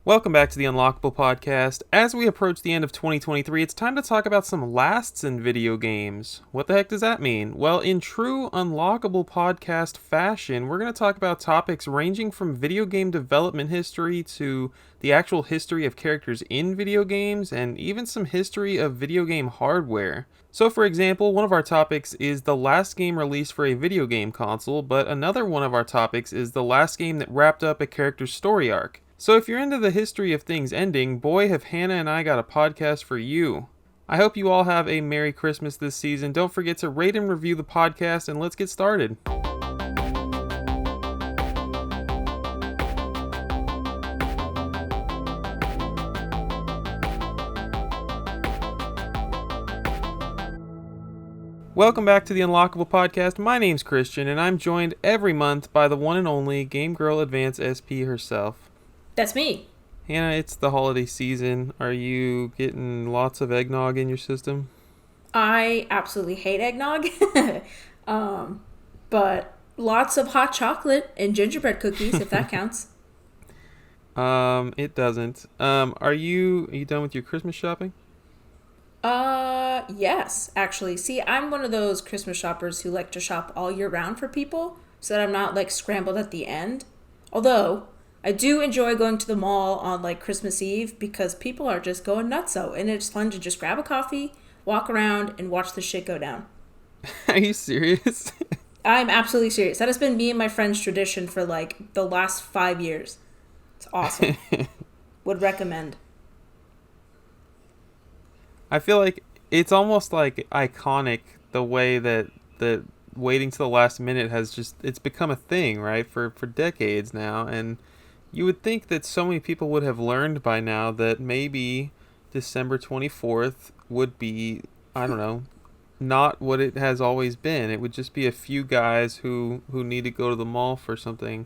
Welcome back to the Unlockable podcast. As we approach the end of 2023, it's time to talk about some lasts in video games. What the heck does that mean? Well, in true Unlockable podcast fashion, we're going to talk about topics ranging from video game development history to the actual history of characters in video games and even some history of video game hardware. So, for example, one of our topics is the last game released for a video game console, but another one of our topics is the last game that wrapped up a character's story arc. So if you're into the history of things ending, boy have Hannah and I got a podcast for you. I hope you all have a Merry Christmas this season. Don't forget to rate and review the podcast, and let's get started. Welcome back to the Unlockable podcast. My name's Christian, and I'm joined every month by the one and only Game Girl Advance SP herself. That's me. Hannah, it's the holiday season. Are you getting lots of eggnog in your system? I absolutely hate eggnog. But lots of hot chocolate and gingerbread cookies, if that counts. It doesn't. Are you done with your Christmas shopping? Yes, actually. See, I'm one of those Christmas shoppers who like to shop all year round for people, so that I'm not, like, scrambled at the end. Although, I do enjoy going to the mall on, like, Christmas Eve because people are just going nutso, and it's fun to just grab a coffee, walk around, and watch the shit go down. Are you serious? I'm absolutely serious. That has been me and my friend's tradition for, like, the last 5 years. It's awesome. Would recommend. I feel like it's almost like iconic the way that waiting to the last minute it's become a thing, right? For decades now, and you would think that so many people would have learned by now that maybe December 24th would be, I don't know, not what it has always been. It would just be a few guys who need to go to the mall for something.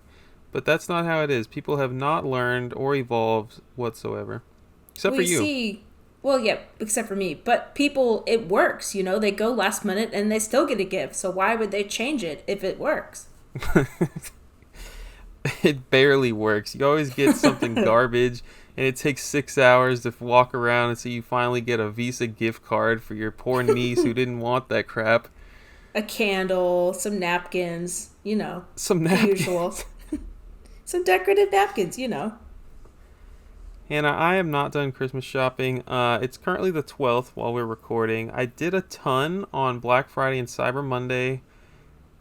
But that's not how it is. People have not learned or evolved whatsoever. Except for you. Well, yeah, except for me. But people, it works, you know? They go last minute and they still get a gift. So why would they change it if it works? It barely works. You always get something garbage, and it takes 6 hours to walk around, and so you finally get a Visa gift card for your poor niece who didn't want that crap. A candle, some napkins, you know. Some napkins. The usual. Some decorative napkins, you know. Hannah, I am not done Christmas shopping. It's currently the 12th while we're recording. I did a ton on Black Friday and Cyber Monday.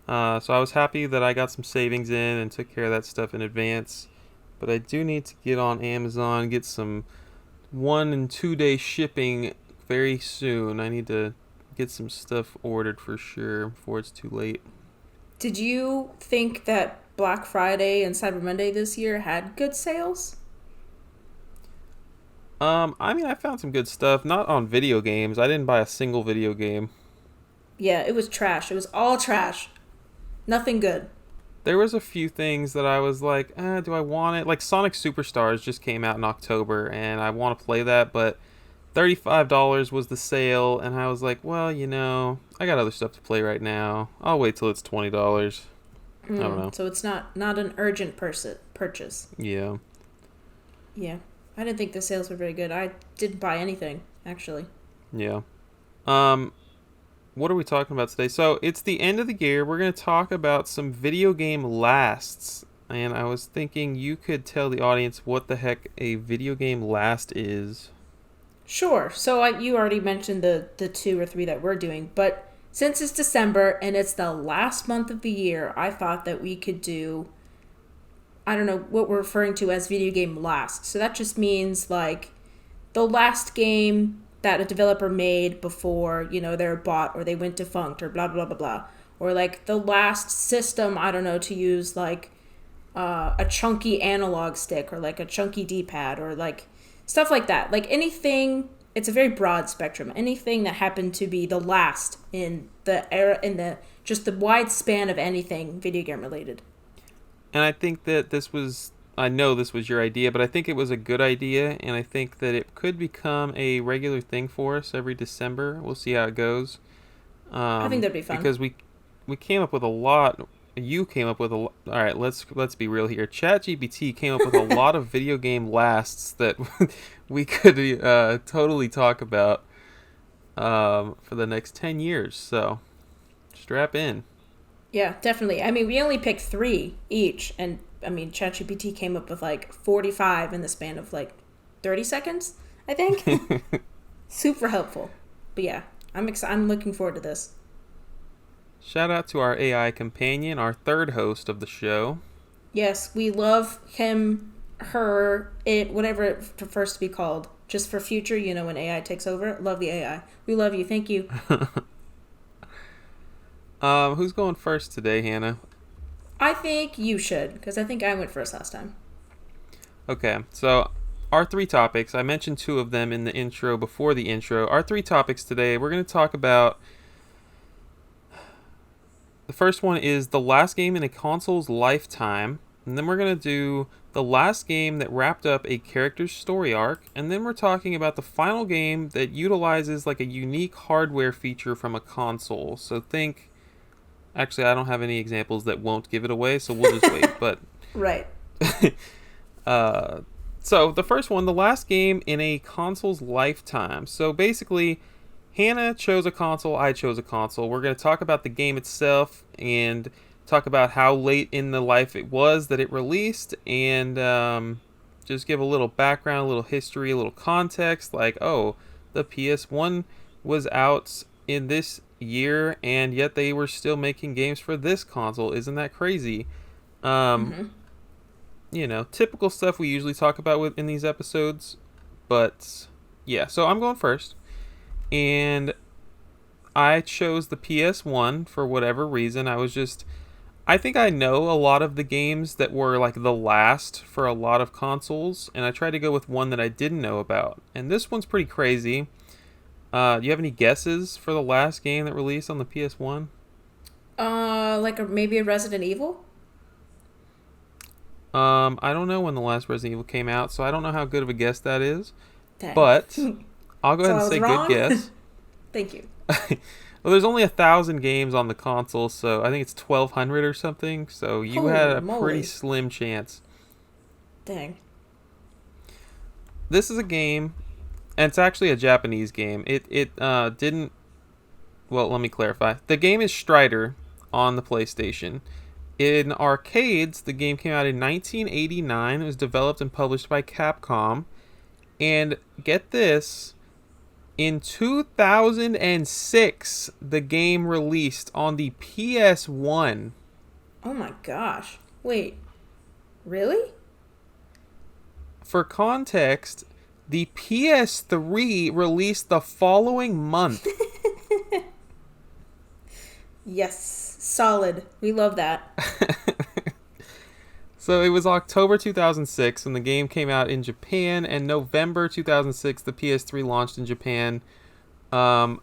So I was happy that I got some savings in and took care of that stuff in advance. But I do need to get on Amazon, get some 1 and 2 day shipping very soon. I need to get some stuff ordered for sure before it's too late. Did you think that Black Friday and Cyber Monday this year had good sales? I found some good stuff. Not on video games. I didn't buy a single video game. Yeah, it was trash. It was all trash. Nothing good. There was a few things that I was like, do I want it? Like Sonic Superstars just came out in October, and I want to play that, but $35 was the sale, and I was like, well, I got other stuff to play right now. I'll wait till it's $20. I don't know. So it's not an urgent purchase. Yeah. Yeah. I didn't think the sales were very good. I didn't buy anything, actually. Yeah. What are we talking about today? So it's the end of the year. We're going to talk about some video game lasts. And I was thinking you could tell the audience what the heck a video game last is. Sure. So you already mentioned the 2 or 3 that we're doing. But since it's December and it's the last month of the year, I thought that we could do, I don't know, what we're referring to as video game last. So that just means, like, the last game that a developer made before, they're bought or they went defunct or blah, blah, blah, blah. Or, like, the last system, I don't know, to use, like, a chunky analog stick or, like, a chunky D-pad or, like, stuff like that. Like, anything, it's a very broad spectrum. Anything that happened to be the last in the era, just the wide span of anything video game related. And I think that I know this was your idea, but I think it was a good idea, and I think that it could become a regular thing for us every December. We'll see how it goes. I think that'd be fun. Because we came up with a lot you came up with a. All right, let's be real here. ChatGPT came up with a lot of video game lasts that we could totally talk about for the next 10 years. So strap in. Yeah, definitely. I mean, we only picked 3 each, and I mean, ChatGPT came up with like 45 in the span of like 30 seconds, I think. Super helpful. But yeah, I'm looking forward to this. Shout out to our AI companion, our third host of the show. Yes, we love him, her, it, whatever it prefers to be called. Just for future, when AI takes over. Love the AI. We love you. Thank you. Who's going first today, Hannah? I think you should, because I think I went first last time. Okay, so our 3 topics, I mentioned 2 of them in the intro before the intro. Our 3 topics today, we're going to talk about. The first one is the last game in a console's lifetime. And then we're going to do the last game that wrapped up a character's story arc. And then we're talking about the final game that utilizes like a unique hardware feature from a console. So think. Actually, I don't have any examples that won't give it away, so we'll just wait. But Right. So the first one, the last game in a console's lifetime. So basically, Hannah chose a console, I chose a console. We're going to talk about the game itself and talk about how late in the life it was that it released, and just give a little background, a little history, a little context. Like, oh, the PS1 was out in this year, and yet they were still making games for this console. Isn't that crazy? Typical stuff we usually talk about in these episodes. But yeah, so I'm going first. And I chose the PS1 for whatever reason. I think I know a lot of the games that were like the last for a lot of consoles, and I tried to go with one that I didn't know about. And this one's pretty crazy. Do you have any guesses for the last game that released on the PS1? Maybe a Resident Evil? I don't know when the last Resident Evil came out, so I don't know how good of a guess that is. Dang. But I'll go So ahead I and was say wrong? good guess. Thank you. Well, there's only 1,000 games on the console, so I think it's 1,200 or something. So you Holy had a moly. pretty slim chance. Dang. This is a game, and it's actually a Japanese game. It didn't. Well, let me clarify. The game is Strider on the PlayStation. In arcades, the game came out in 1989. It was developed and published by Capcom. And get this, in 2006, the game released on the PS1. Oh my gosh. Wait. Really? For context, the PS3 released the following month. Yes. Solid. We love that. So it was October 2006 when the game came out in Japan, and November 2006 the PS3 launched in Japan. The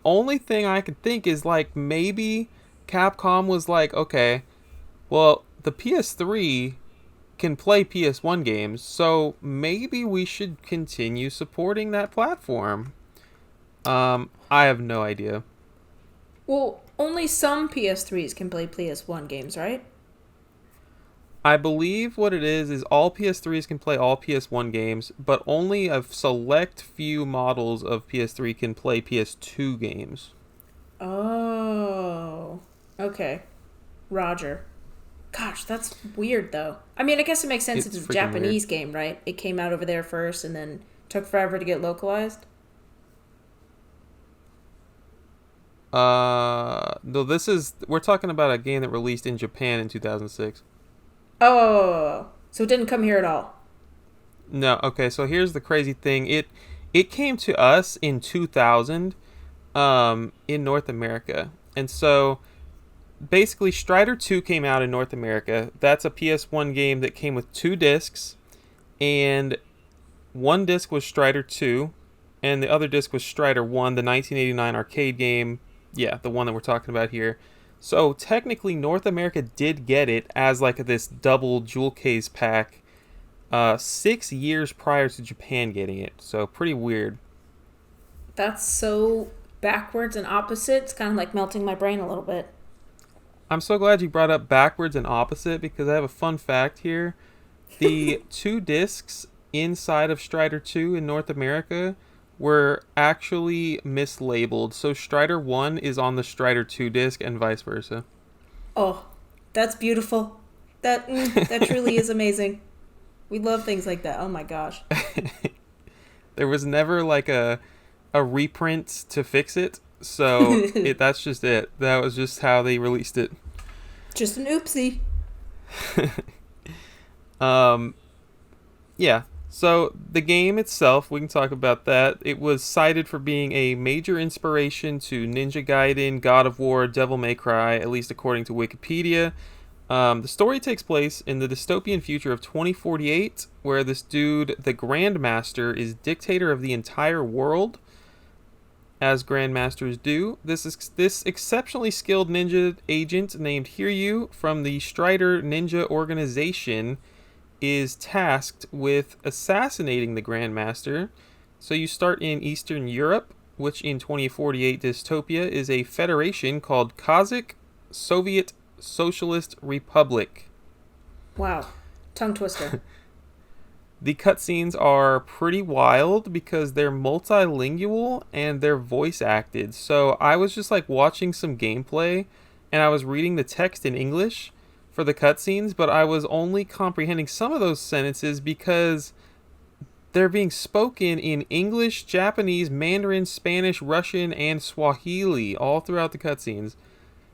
only thing I could think is like maybe Capcom was like, okay, well, the PS3 can play PS1 games, so maybe we should continue supporting that platform. I have no idea. Well, only some PS3s can play PS1 games, right? I believe what it is all PS3s can play all PS1 games, but only a select few models of PS3 can play PS2 games. Oh. Okay. Roger. Gosh, that's weird, though. I mean, I guess it makes sense if it's a Japanese game, right? It came out over there first and then took forever to get localized. No, we're talking about a game that released in Japan in 2006. Oh, so it didn't come here at all. No, okay, so here's the crazy thing. It came to us in 2000 in North America. And so basically Strider 2 came out in North America. That's a PS1 game that came with 2 discs, and one disc was Strider 2 and the other disc was Strider 1, the 1989 arcade game. Yeah, the one that we're talking about here. So technically North America did get it as like this double jewel case pack 6 years prior to Japan getting it. So pretty weird. That's so backwards and opposite. It's kind of like melting my brain a little bit. I'm so glad you brought up backwards and opposite because I have a fun fact here. The two discs inside of Strider 2 in North America were actually mislabeled. So Strider 1 is on the Strider 2 disc and vice versa. Oh, that's beautiful. That truly is amazing. We love things like that. Oh my gosh. There was never like a reprint to fix it. So that's just it. That was just how they released it. Just an oopsie. Yeah. So the game itself, we can talk about that. It was cited for being a major inspiration to Ninja Gaiden, God of War, Devil May Cry, at least according to Wikipedia. The story takes place in the dystopian future of 2048, where this dude, the Grandmaster, is dictator of the entire world, as Grandmasters do. This exceptionally skilled ninja agent named Hiryu from the Strider Ninja organization is tasked with assassinating the Grandmaster. So you start in Eastern Europe, which in 2048 dystopia is a federation called Kazakh Soviet Socialist Republic. Wow. Tongue twister. The cutscenes are pretty wild because they're multilingual and they're voice acted. So I was just like watching some gameplay and I was reading the text in English for the cutscenes, but I was only comprehending some of those sentences because they're being spoken in English, Japanese, Mandarin, Spanish, Russian, and Swahili all throughout the cutscenes.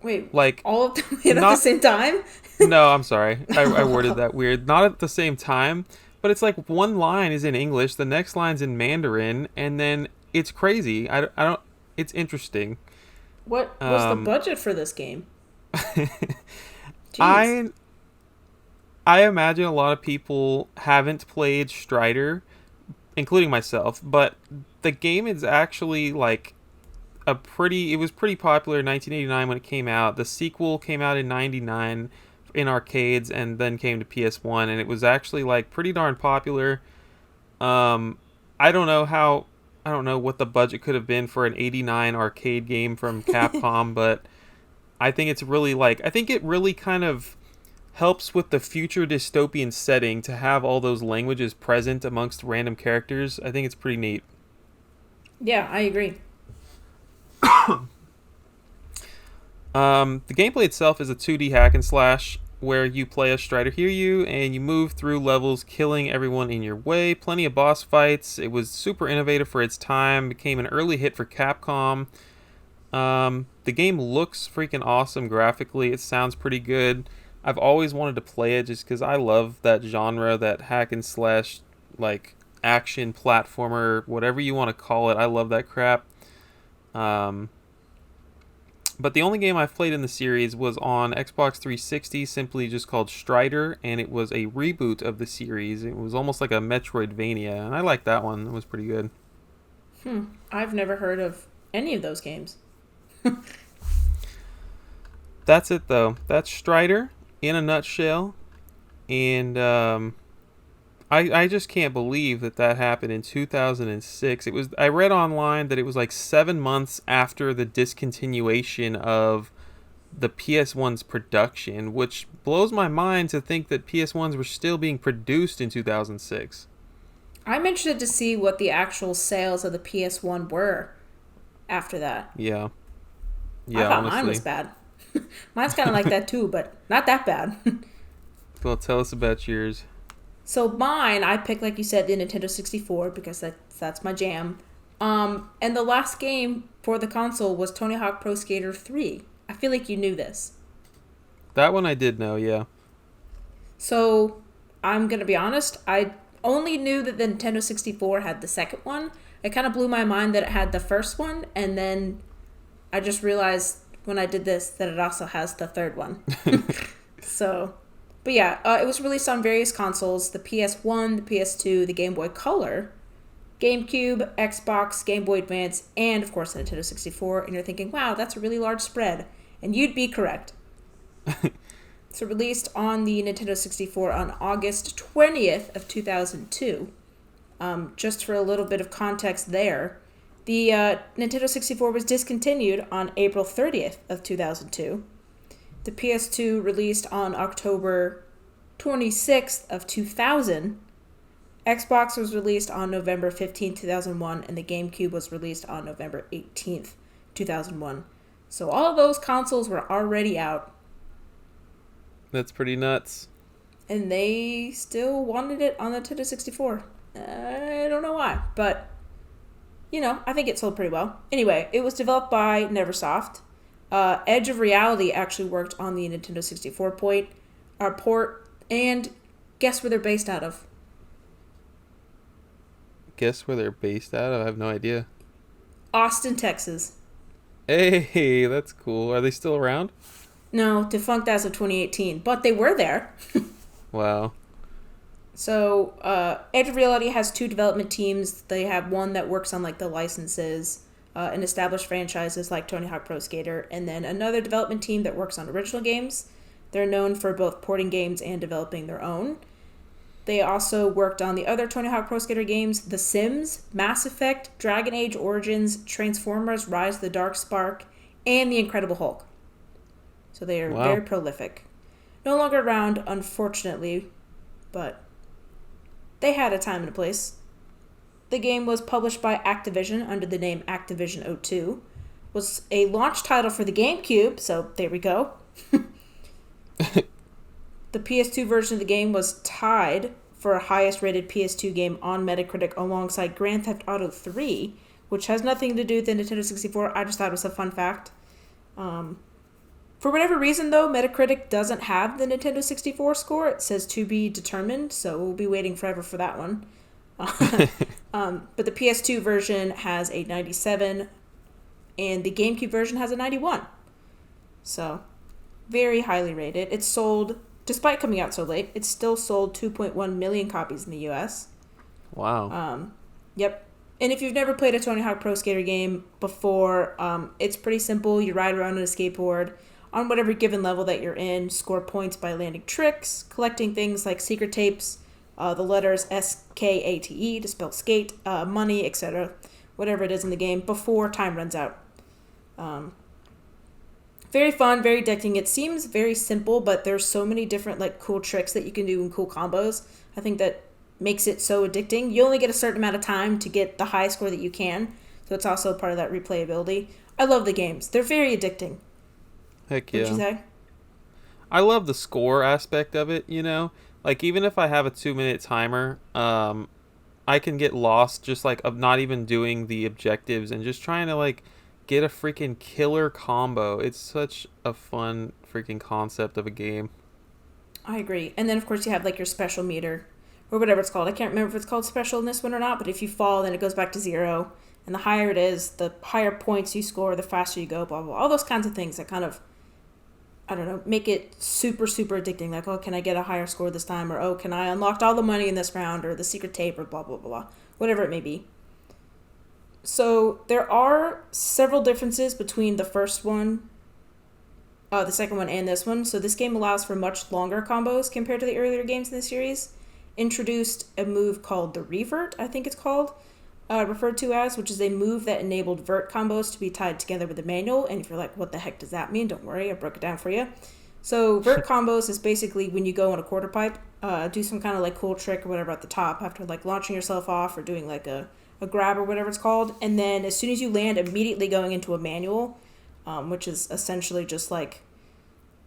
Wait, like all of them at the same time? No, I'm sorry. I worded that weird. Not at the same time, but it's like one line is in English, the next line's in Mandarin, and then it's crazy. I don't. It's interesting. What was the budget for this game? I imagine a lot of people haven't played Strider, including myself, but the game is actually like it was pretty popular in 1989 when it came out. The sequel came out in 99 in arcades and then came to PS1, and it was actually like pretty darn popular. I don't know what the budget could have been for an 89 arcade game from Capcom, but I think it really kind of helps with the future dystopian setting to have all those languages present amongst random characters. I think it's pretty neat. Yeah, I agree. The gameplay itself is a 2D hack and slash where you play as Strider Hiryu and you move through levels killing everyone in your way. Plenty of boss fights. It was super innovative for its time. Became an early hit for Capcom. The game looks freaking awesome graphically. It sounds pretty good. I've always wanted to play it just because I love that genre, that hack and slash, like action platformer, whatever you want to call it. I love that crap. But the only game I've played in the series was on Xbox 360, simply just called Strider, and it was a reboot of the series. It was almost like a Metroidvania, and I liked that one. It was pretty good. I've never heard of any of those games. That's it, though. That's Strider in a nutshell. And I just can't believe that happened in 2006. I read online that it was like 7 months after the discontinuation of the PS1's production, which blows my mind to think that PS1s were still being produced in 2006. I'm interested to see what the actual sales of the PS1 were after that. Yeah. I thought honestly. mine was bad. Mine's kind of like that too, but not that bad. Well, tell us about yours. So mine, I picked, like you said, the Nintendo 64 because that's my jam. And the last game for the console was Tony Hawk Pro Skater 3. I feel like you knew this. That one I did know, yeah. So I'm going to be honest, I only knew that the Nintendo 64 had the second one. It kind of blew my mind that it had the first one, and then I just realized when I did this that it also has the third one. But yeah, it was released on various consoles, the PS1, the PS2, the Game Boy Color, GameCube, Xbox, Game Boy Advance, and of course the Nintendo 64. And you're thinking, wow, that's a really large spread. And you'd be correct. So released on the Nintendo 64 on August 20th of 2002. Just for a little bit of context there, the Nintendo 64 was discontinued on April 30th of 2002. The PS2 released on October 26th of 2000. Xbox was released on November 15th, 2001, and the GameCube was released on November 18th, 2001. So all of those consoles were already out. That's pretty nuts. And they still wanted it on the Nintendo 64. I don't know why, but, I think it sold pretty well. Anyway, it was developed by Neversoft. Edge of Reality actually worked on the Nintendo 64 port, and guess where they're based out of? Guess where they're based at? I have no idea. Austin, Texas. Hey, that's cool. Are they still around? No, defunct as of 2018, but they were there. Wow. So, Edge of Reality has 2 development teams. They have one that works on, the licenses and established franchises like Tony Hawk Pro Skater, and then another development team that works on original games. They're known for both porting games and developing their own. They also worked on the other Tony Hawk Pro Skater games, The Sims, Mass Effect, Dragon Age Origins, Transformers, Rise of the Dark Spark, and The Incredible Hulk. So they are very prolific. No longer around, unfortunately, but they had a time and a place. The game was published by Activision under the name Activision 02. Was a launch title for the GameCube, so there we go. The PS2 version of the game was tied for a highest rated PS2 game on Metacritic alongside Grand Theft Auto 3, which has nothing to do with the Nintendo 64. I just thought it was a fun fact. For whatever reason, though, Metacritic doesn't have the Nintendo 64 score. It says to be determined, so we'll be waiting forever for that one. But the PS2 version has a 97, and the GameCube version has a 91. So, very highly rated. It's sold, despite coming out so late, it's still sold 2.1 million copies in the US. Wow. Yep. And if you've never played a Tony Hawk Pro Skater game before, it's pretty simple. You ride around on a skateboard on whatever given level that you're in, score points by landing tricks, collecting things like secret tapes, the letters ScHlAuChi to spell skate, money, etc., whatever it is in the game, before time runs out. Very fun, very addicting. It seems very simple, but there's so many different cool tricks that you can do and cool combos. I think that makes it so addicting. You only get a certain amount of time to get the high score that you can, so it's also part of that replayability. I love the games. They're very addicting. Heck yeah. What'd you say? I love the score aspect of it, even if I have a 2-minute timer, I can get lost just of not even doing the objectives and just trying to get a freaking killer combo. It's such a fun freaking concept of a game. I agree. And then of course you have your special meter or whatever it's called. I can't remember if it's called special in this one or not, but if you fall, then it goes back to 0. And the higher it is, the higher points you score, the faster you go, blah, blah, blah. All those kinds of things that kind of, I don't know, make it super, super addicting. Oh, can I get a higher score this time? Or, can I unlock all the money in this round? Or the secret tape, or blah, blah, blah. Whatever it may be. So, there are several differences between the first one, the second one, and this one. So, this game allows for much longer combos compared to the earlier games in the series. Introduced a move called the Revert, I think it's called. Referred to as, which is a move that enabled vert combos to be tied together with a manual. And if you're like, what the heck does that mean? Don't worry, I broke it down for you. So vert combos is basically when you go on a quarter pipe, do some kind of cool trick or whatever at the top after launching yourself off or doing a grab or whatever it's called. And then as soon as you land, immediately going into a manual, which is essentially just the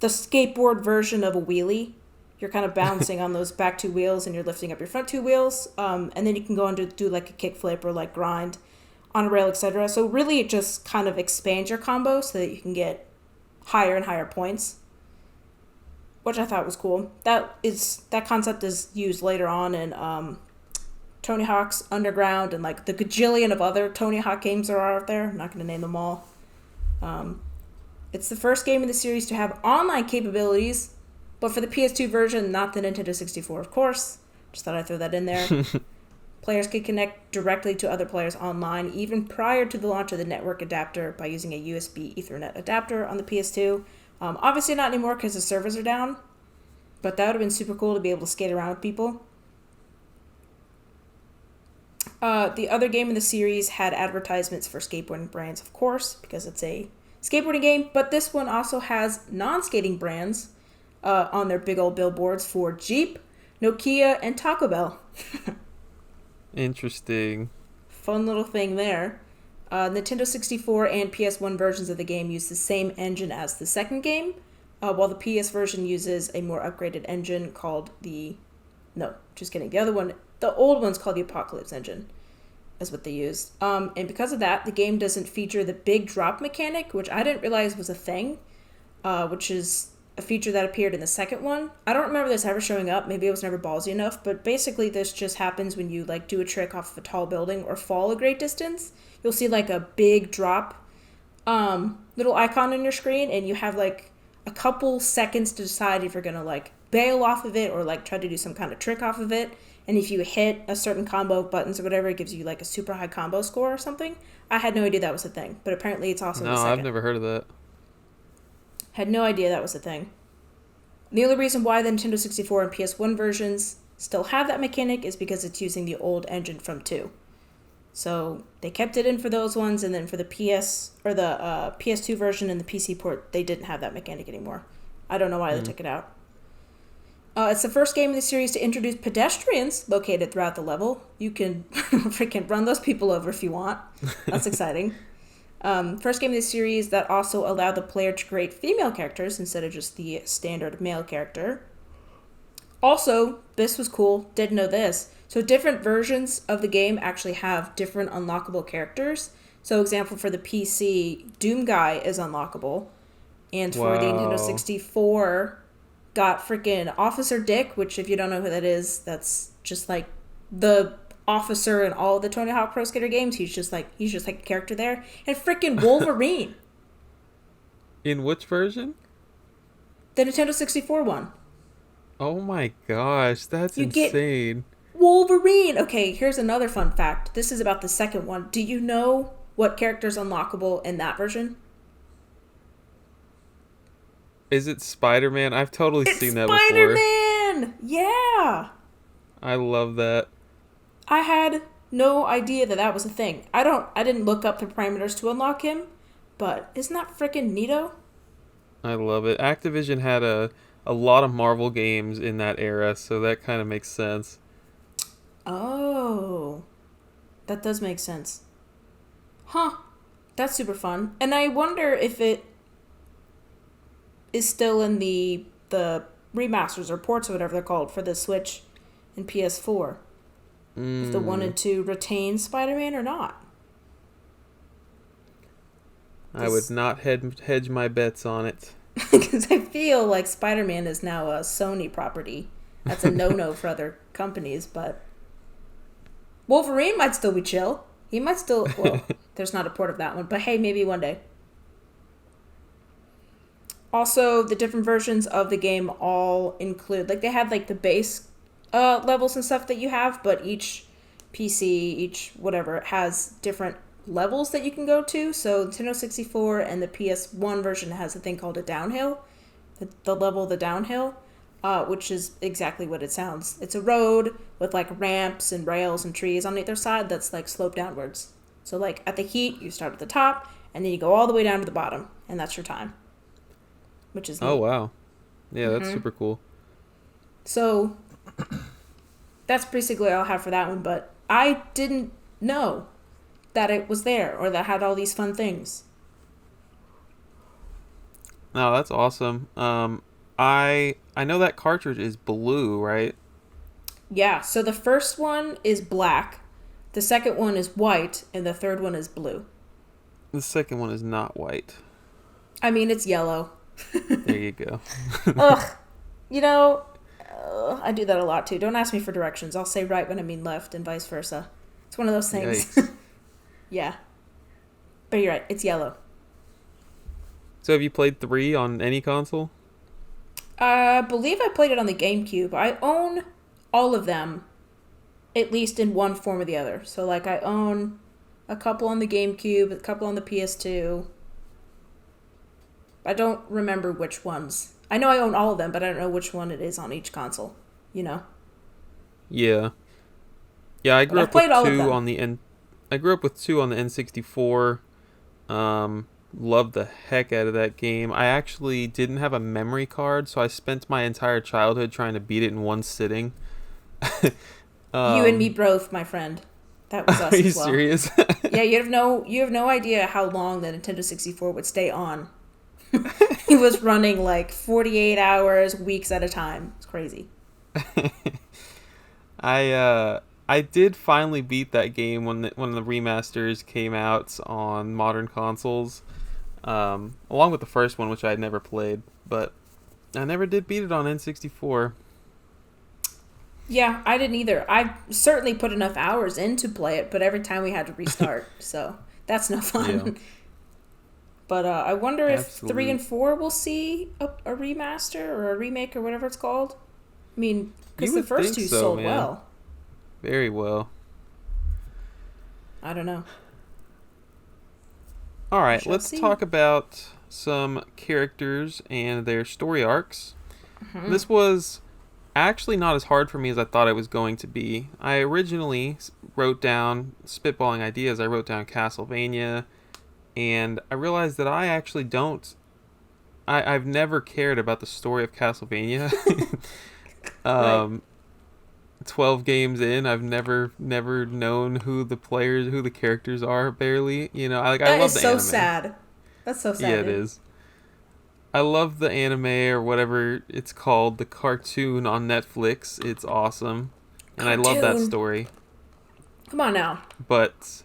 skateboard version of a wheelie. You're kind of bouncing on those back 2 wheels and you're lifting up your front 2 wheels. And then you can go on to do a kickflip or grind on a rail, etc. So really it just kind of expands your combo so that you can get higher and higher points, which I thought was cool. That concept is used later on in Tony Hawk's Underground and the gajillion of other Tony Hawk games there are out there. I'm not going to name them all. It's the first game in the series to have online capabilities, but for the PS2 version, not the Nintendo 64, of course. Just thought I'd throw that in there. Players could connect directly to other players online, even prior to the launch of the network adapter by using a USB Ethernet adapter on the PS2. Obviously not anymore because the servers are down, but that would have been super cool to be able to skate around with people. The other game in the series had advertisements for skateboarding brands, of course, because it's a skateboarding game, but this one also has non-skating brands on their big old billboards for Jeep, Nokia, and Taco Bell. Interesting. Fun little thing there. Nintendo 64 and PS1 versions of the game use the same engine as the second game, while the PS version uses a more upgraded engine called the... No, just kidding. The other one, the old one's called the Apocalypse engine. That's what they used. And because of that, the game doesn't feature the big drop mechanic, which I didn't realize was a thing, which is a feature that appeared in the second one. I don't remember this ever showing up. Maybe it was never ballsy enough, but basically this just happens when you like do a trick off of a tall building or fall a great distance. You'll see like a big drop little icon on your screen, and you have like a couple seconds to decide if you're gonna like bail off of it or like try to do some kind of trick off of it. And if you hit a certain combo of buttons or whatever, it gives you like a super high combo score or something. I had no idea that was a thing, but apparently it's also in the second. No, I've never heard of that. Had no idea that was a thing. The only reason why the Nintendo 64 and PS1 versions still have that mechanic is because it's using the old engine from 2. So they kept it in for those ones, and then for the PS2 version and the PC port, they didn't have that mechanic anymore. I don't know why they took it out. It's the first game in the series to introduce pedestrians located throughout the level. You can freaking run those people over if you want. That's exciting. First game in the series that also allowed the player to create female characters instead of just the standard male character. Also, this was cool, didn't know this. So different versions of the game actually have different unlockable characters. So example, for the PC, Doom Guy is unlockable. And for the Nintendo 64, got freaking Officer Dick, which if you don't know who that is, that's just like the officer in all of the Tony Hawk Pro Skater games. He's just like a character there. And freaking Wolverine. In which version? The Nintendo 64 one. Oh my gosh, that's insane. Wolverine. Okay, here's another fun fact. This is about the second one. Do you know what character's unlockable in that version? Is it Spider-Man? I've totally seen that before. Spider-Man! Yeah! I love that. I had no idea that was a thing. I didn't look up the parameters to unlock him, but isn't that freaking neato? I love it. Activision had a lot of Marvel games in that era, so that kind of makes sense. Oh. That does make sense. Huh. That's super fun. And I wonder if it is still in the remasters or ports or whatever they're called for the Switch and PS4. If the 1 and 2 retain Spider-Man or not. I would not hedge my bets on it. Because I feel like Spider-Man is now a Sony property. That's a no-no for other companies, but Wolverine might still be chill. He might still... Well, there's not a port of that one, but hey, maybe one day. Also, the different versions of the game all include... Like, they have, like, the base levels and stuff that you have, but each PC, each whatever, has different levels that you can go to. So, Nintendo 64 and the PS1 version has a thing called a downhill. The level of the downhill, which is exactly what it sounds. It's a road with, like, ramps and rails and trees on either side that's, like, sloped downwards. So, like, at the heat, you start at the top, and then you go all the way down to the bottom, and that's your time. Which is neat. Oh, wow. Yeah, that's super cool. So, that's basically all I have for that one, but I didn't know that it was there or that had all these fun things. No, that's awesome. I know that cartridge is blue, right? Yeah, so the first one is black, the second one is white, and the third one is blue. The second one is not white. I mean, it's yellow. There you go. Ugh. You know, I do that a lot too. Don't ask me for directions. I'll say right when I mean left and vice versa. It's one of those things. Yeah. But you're right. It's yellow. So have you played 3 on any console? I believe I played it on the GameCube. I own all of them, at least in one form or the other. So, like, I own a couple on the GameCube, a couple on the PS2. I don't remember which ones. I know I own all of them, but I don't know which one it is on each console. You know? Yeah. Yeah, I grew up with 2 on the N64. Loved the heck out of that game. I actually didn't have a memory card, so I spent my entire childhood trying to beat it in one sitting. You and me um, both, my friend. That was are us you as well. serious? Yeah, you have no idea how long the Nintendo 64 would stay on. It was running like 48 hours, weeks at a time. It's crazy. I did finally beat that game when the remasters came out on modern consoles, along with the first one, which I had never played, but I never did beat it on N64. Yeah, I didn't either. I certainly put enough hours in to play it, but every time we had to restart, so that's no Yeah, fun. But I wonder if 3 and absolute. 4 will see a remaster or a remake or whatever it's called. I mean, You because the would first think two so, sold man. well. Very well. I don't know. All We right, shall let's see. talk about some characters and their story arcs. Hmm. This was actually not as hard for me as I thought it was going to be. I originally wrote down, spitballing ideas, I wrote down Castlevania, and I realized that I actually don't. I've never cared about the story of Castlevania. Right. um, 12 games in, I've never known who the characters are, barely. I That love is the so anime. sad. That's so Yeah, sad, it dude. is. I love the anime or whatever it's called, the cartoon on Netflix. It's awesome. And I love that Cartoon. story. Come on now. But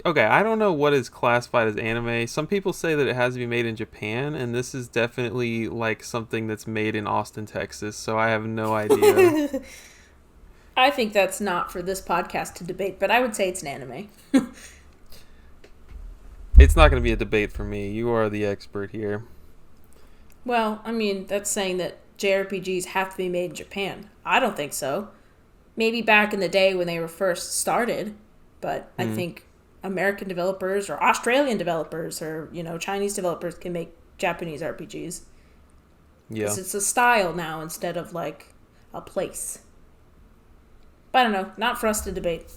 okay, I don't know what is classified as anime. Some people say that it has to be made in Japan, and this is definitely like something that's made in Austin, Texas, so I have no idea. I think that's not for this podcast to debate, but I would say it's an anime. It's not going to be a debate for me. You are the expert here. Well, I mean, that's saying that JRPGs have to be made in Japan. I don't think so. Maybe back in the day when they were first started, but I Hmm. think American developers or Australian developers or, Chinese developers can make Japanese RPGs Yeah, because it's a style now instead of like a place. But I don't know, not for us to debate.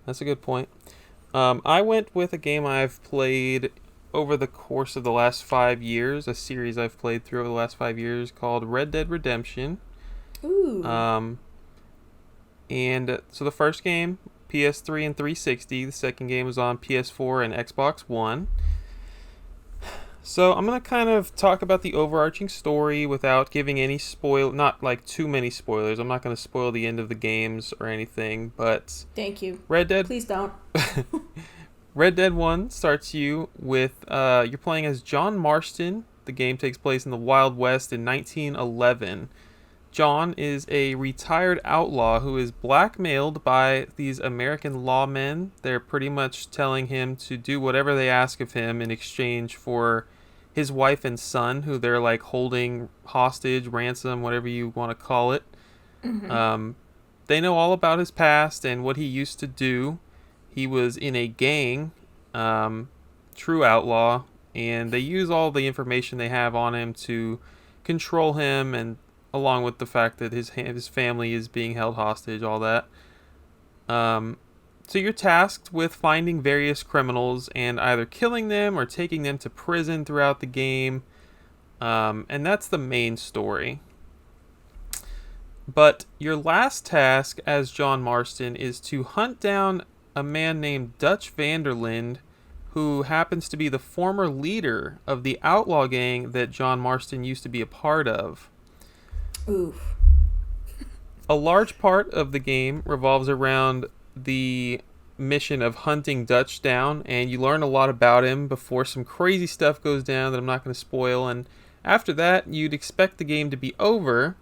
that's a good point. I went with a game I've played over the course of the last 5 years, a series I've played through over the last 5 years called Red Dead Redemption. Ooh. Um, and so the first game, PS3 and 360. The second game was on PS4 and Xbox One. So I'm gonna kind of talk about the overarching story without giving any not like too many spoilers. I'm not gonna spoil the end of the games or anything, but Thank you. Red Dead Please don't. Red Dead 1 starts you with you're playing as John Marston. The game takes place in the Wild West in 1911. John is a retired outlaw who is blackmailed by these American lawmen. They're pretty much telling him to do whatever they ask of him in exchange for his wife and son, who they're like holding hostage, ransom, whatever you want to call it. Mm-hmm. Um, they know all about his past and what he used to do. He was in a gang, um, true outlaw, and they use all the information they have on him to control him, and along with the fact that his family is being held hostage, all that. Um, so you're tasked with finding various criminals and either killing them or taking them to prison throughout the game, and that's the main story. But your last task as John Marston is to hunt down a man named Dutch Vanderland, who happens to be the former leader of the outlaw gang that John Marston used to be a part of. Oof. A large part of the game revolves around the mission of hunting Dutch down, and you learn a lot about him before some crazy stuff goes down that I'm not going to spoil. And after that, you'd expect the game to be over,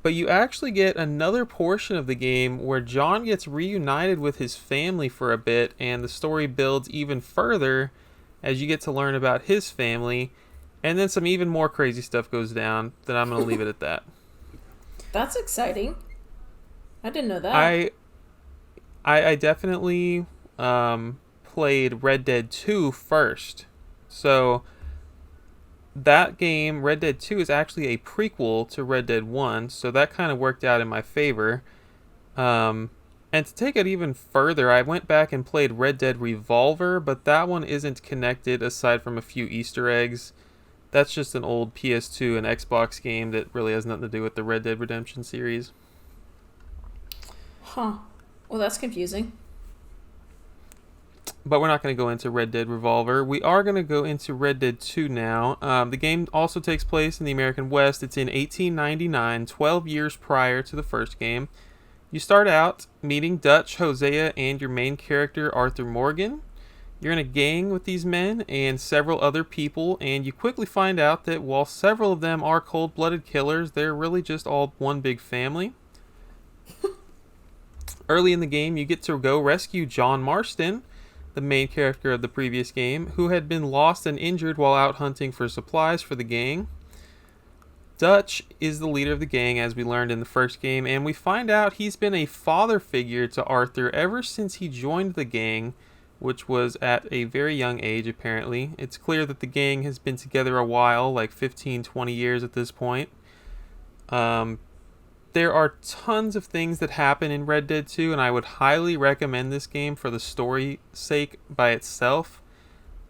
but you actually get another portion of the game where John gets reunited with his family for a bit, and the story builds even further as you get to learn about his family, and then some even more crazy stuff goes down. That I'm going to leave it at that. That's exciting. I didn't know that. I I definitely played Red Dead 2 first. So that game, Red Dead 2, is actually a prequel to Red Dead 1, so that kind of worked out in my favor. Um, And to take it even further, I went back and played Red Dead Revolver, but that one isn't connected aside from a few Easter eggs. That's just an old PS2 and Xbox game that really has nothing to do with the Red Dead Redemption series. Huh. Well, that's confusing. But we're not going to go into Red Dead Revolver. We are going to go into Red Dead 2 now. The game also takes place in the American West. It's in 1899, 12 years prior to the first game. You start out meeting Dutch, Hosea, and your main character, Arthur Morgan. You're in a gang with these men and several other people, and you quickly find out that while several of them are cold-blooded killers, they're really just all one big family. Early in the game, you get to go rescue John Marston, the main character of the previous game, who had been lost and injured while out hunting for supplies for the gang. Dutch is the leader of the gang, as we learned in the first game, and we find out he's been a father figure to Arthur ever since he joined the gang, which was at a very young age, apparently. It's clear that the gang has been together a while, like 15, 20 years at this point. There are tons of things that happen in Red Dead 2, and I would highly recommend this game for the story's sake by itself.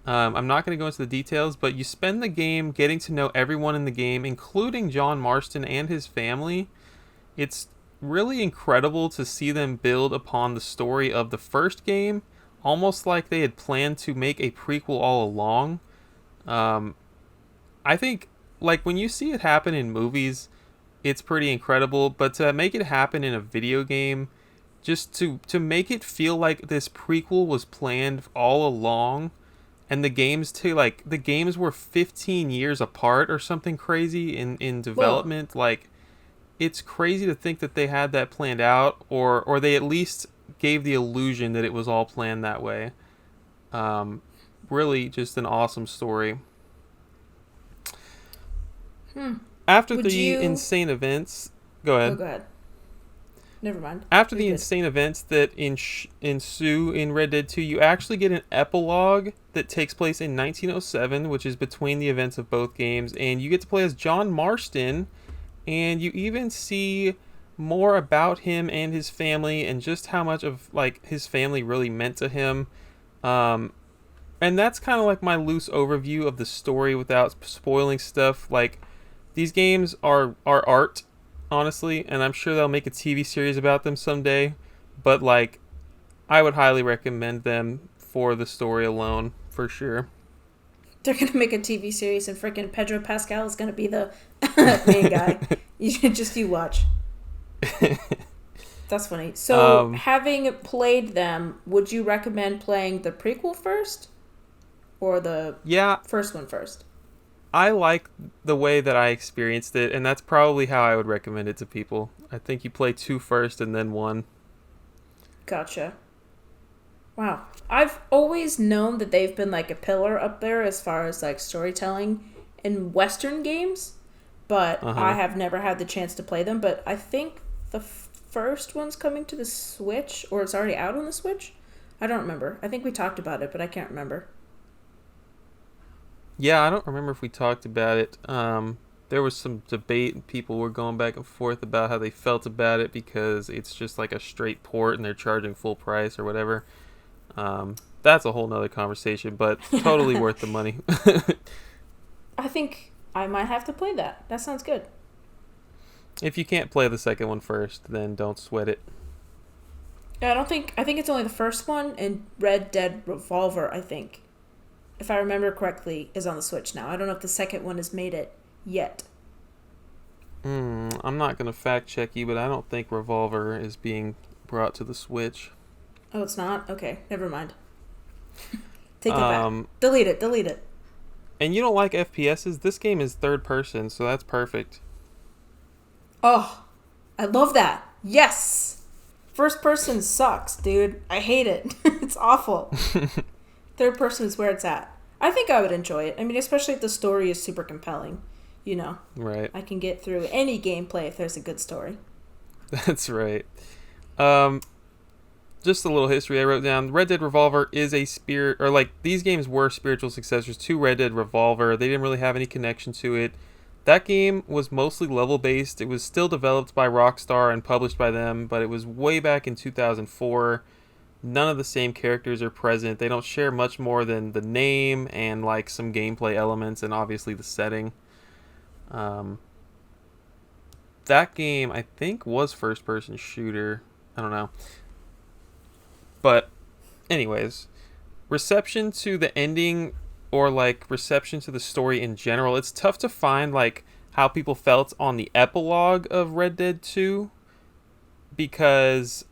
I'm not going to go into the details, but you spend the game getting to know everyone in the game, including John Marston and his family. It's really incredible to see them build upon the story of the first game, almost like they had planned to make a prequel all along. I think, like, when you see it happen in movies, it's pretty incredible, but to make it happen in a video game, just to make it feel like this prequel was planned all along, and the games were 15 years apart or something crazy in development. Whoa. Like, it's crazy to think that they had that planned out, or they at least gave the illusion that it was all planned that way. Really just an awesome story. After insane events... Go ahead. Oh, go ahead. Never mind. After the insane events that ensue in Red Dead 2, you actually get an epilogue that takes place in 1907, which is between the events of both games, and you get to play as John Marston, and you even see more about him and his family and just how much of his family really meant to him. And that's kind of like my loose overview of the story without spoiling stuff. Like, these games are art, honestly, and I'm sure they'll make a TV series about them someday, but I would highly recommend them for the story alone, for sure. They're gonna make a TV series and freaking Pedro Pascal is gonna be the main guy. You watch. That's funny. So, having played them, would you recommend playing the prequel first? Or the first one first? I like the way that I experienced it, and that's probably how I would recommend it to people. I think you play 2 first and then 1. Gotcha. Wow. I've always known that they've been a pillar up there as far as storytelling in Western games, but I have never had the chance to play them. But I think the first one's coming to the Switch, or it's already out on the Switch? I don't remember. I think we talked about it, but I can't remember. Yeah, I don't remember if we talked about it. There was some debate and people were going back and forth about how they felt about it because it's just like a straight port and they're charging full price or whatever. That's a whole nother conversation, but totally worth the money. I think I might have to play that. That sounds good. If you can't play the second one first, then don't sweat it. Yeah, I think it's only the first one, and Red Dead Revolver, I think, if I remember correctly, is on the Switch now. I don't know if the second one has made it yet. I'm not going to fact check you, but I don't think Revolver is being brought to the Switch. Oh, it's not? Okay, never mind. Take it back. Delete it. And you don't like FPSs? This game is third person, so that's perfect. Oh, I love that. Yes! First person sucks, dude. I hate it. It's awful. Third person is where it's at. I think I would enjoy it. I mean, especially if the story is super compelling. You know. Right. I can get through any gameplay if there's a good story. That's right. Just a little history I wrote down. Red Dead Revolver is a these games were spiritual successors to Red Dead Revolver. They didn't really have any connection to it. That game was mostly level based. It was still developed by Rockstar and published by them, but it was way back in 2004. None of the same characters are present. They don't share much more than the name and like some gameplay elements and obviously the setting. Um, that game I think was first person shooter. I don't know. But anyways, reception to the ending or like reception to the story in general, it's tough to find like how people felt on the epilogue of Red Dead 2 because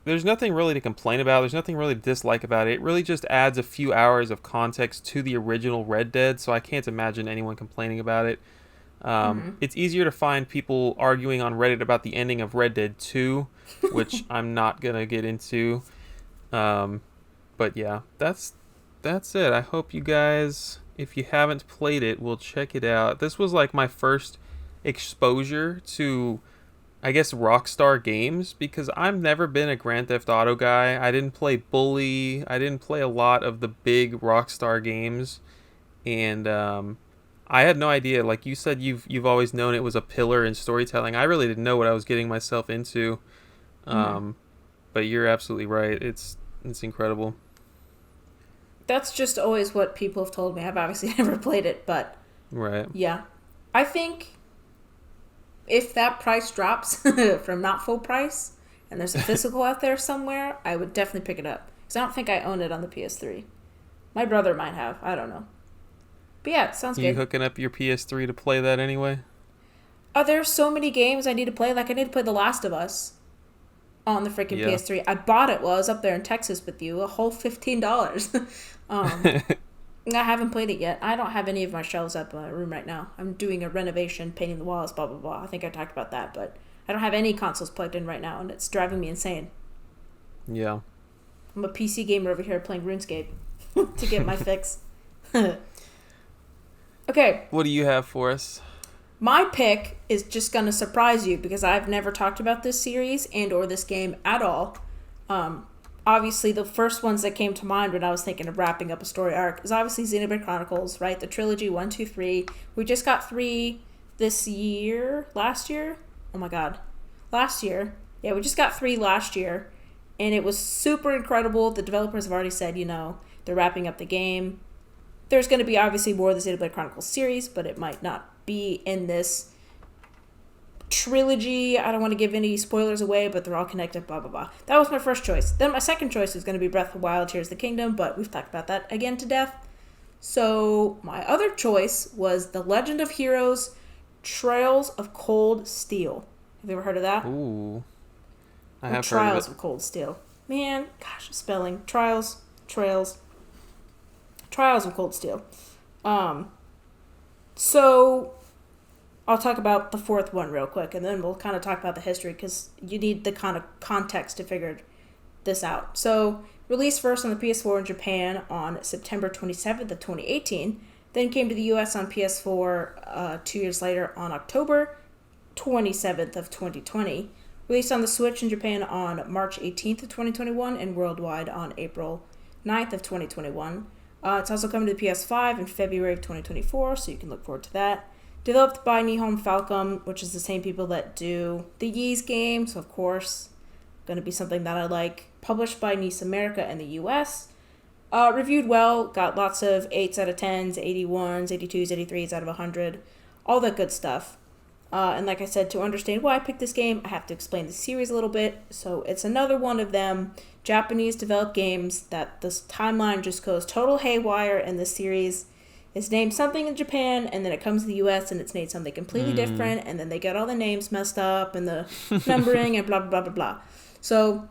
there's nothing really to complain about. There's nothing really to dislike about it. It really just adds a few hours of context to the original Red Dead, so I can't imagine anyone complaining about it. It's easier to find people arguing on Reddit about the ending of Red Dead 2, which I'm not going to get into. But yeah, that's it. I hope you guys, if you haven't played it, will check it out. This was like my first exposure to, I guess, Rockstar games because I've never been a Grand Theft Auto guy. I didn't play Bully. I didn't play a lot of the big Rockstar games, and I had no idea. Like you said, you've always known it was a pillar in storytelling. I really didn't know what I was getting myself into. But you're absolutely right. It's incredible. That's just always what people have told me. I've obviously never played it, but right. Yeah, I think if that price drops from not full price and there's a physical out there somewhere, I would definitely pick it up. Because I don't think I own it on the PS3. My brother might have. I don't know. But yeah, it sounds good. You hooking up your PS3 to play that anyway? There's so many games I need to play. Like, I need to play The Last of Us on the freaking PS3. I bought it while I was up there in Texas with you. A whole $15. I haven't played it yet. I don't have any of my shelves up in my room right now. I'm doing a renovation, painting the walls, blah, blah, blah. I think I talked about that, but I don't have any consoles plugged in right now, and it's driving me insane. Yeah. I'm a PC gamer over here playing RuneScape to get my fix. Okay. What do you have for us? My pick is just going to surprise you because I've never talked about this series and or this game at all. Obviously, the first ones that came to mind when I was thinking of wrapping up a story arc is obviously Xenoblade Chronicles, right? The trilogy 1, 2, 3. We just got 3 this year. Last year? Oh my god. Last year. Yeah, we just got 3 last year. And it was super incredible. The developers have already said, they're wrapping up the game. There's going to be obviously more of the Xenoblade Chronicles series, but it might not be in this trilogy. I don't want to give any spoilers away, but they're all connected, blah, blah, blah. That was my first choice. Then my second choice was going to be Breath of the Wild, Tears of the Kingdom, but we've talked about that again to death. So my other choice was The Legend of Heroes, Trails of Cold Steel. Have you ever heard of that? Ooh. I have Trials heard of Cold Steel. Man, gosh, spelling. Trails of Cold Steel. So I'll talk about the fourth one real quick, and then we'll kind of talk about the history, because you need the kind of context to figure this out. So, released first on the PS4 in Japan on September 27th of 2018, then came to the US on PS4 2 years later on October 27th of 2020. Released on the Switch in Japan on March 18th of 2021, and worldwide on April 9th of 2021. It's also coming to the PS5 in February of 2024, so you can look forward to that. Developed by Nihon Falcom, which is the same people that do the Ys game, so of course, going to be something that I like. Published by NIS America in the US. Reviewed well, got lots of 8s out of 10s, 81s, 82s, 83s out of 100, all that good stuff. And like I said, to understand why I picked this game, I have to explain the series a little bit. So it's another one of them Japanese developed games that this timeline just goes total haywire, and this series is named something in Japan, and then it comes to the US and it's named something completely different, and then they get all the names messed up and the numbering and blah, blah, blah, blah, blah. So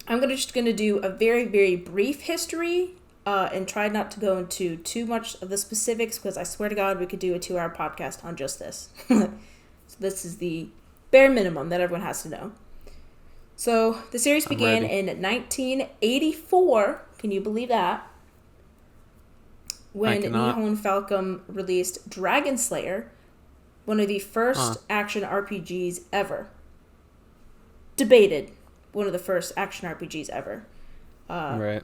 I'm just going to do a very, very brief history and try not to go into too much of the specifics, because I swear to God we could do a 2-hour podcast on just this. So this is the bare minimum that everyone has to know. So the series began in 1984. Can you believe that? When Nihon Falcom released Dragon Slayer, one of the first action RPGs ever. Debated one of the first action RPGs ever. Right.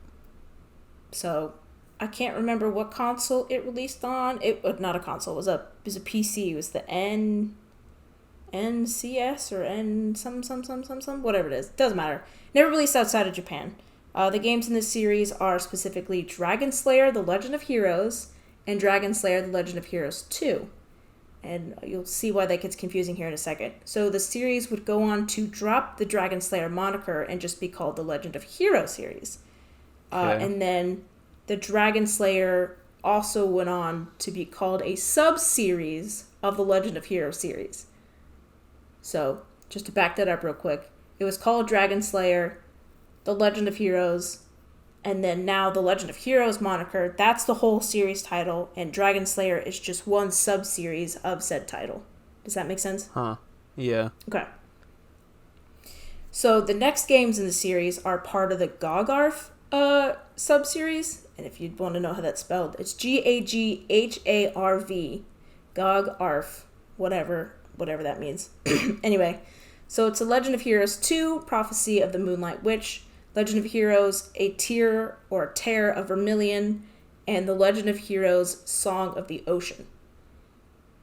So I can't remember what console it released on. Not a console. It was a PC. It was the NCS or N some whatever it is. Doesn't matter. Never released outside of Japan. The games in this series are specifically Dragon Slayer: The Legend of Heroes and Dragon Slayer: The Legend of Heroes 2. And you'll see why that gets confusing here in a second. So the series would go on to drop the Dragon Slayer moniker and just be called the Legend of Heroes series. Okay. And then the Dragon Slayer also went on to be called a sub-series of the Legend of Heroes series. So just to back that up real quick, it was called Dragon Slayer, The Legend of Heroes, and then now the Legend of Heroes moniker, that's the whole series title, and Dragon Slayer is just one sub-series of said title. Does that make sense? Huh. Yeah. Okay. So the next games in the series are part of the GOGARF sub-series, and if you want to know how that's spelled, it's GAGHARV, GOGARF, whatever that means. Anyway, so it's a Legend of Heroes 2, Prophecy of the Moonlight Witch, Legend of Heroes, A Tear or Tear of Vermilion, and the Legend of Heroes, Song of the Ocean.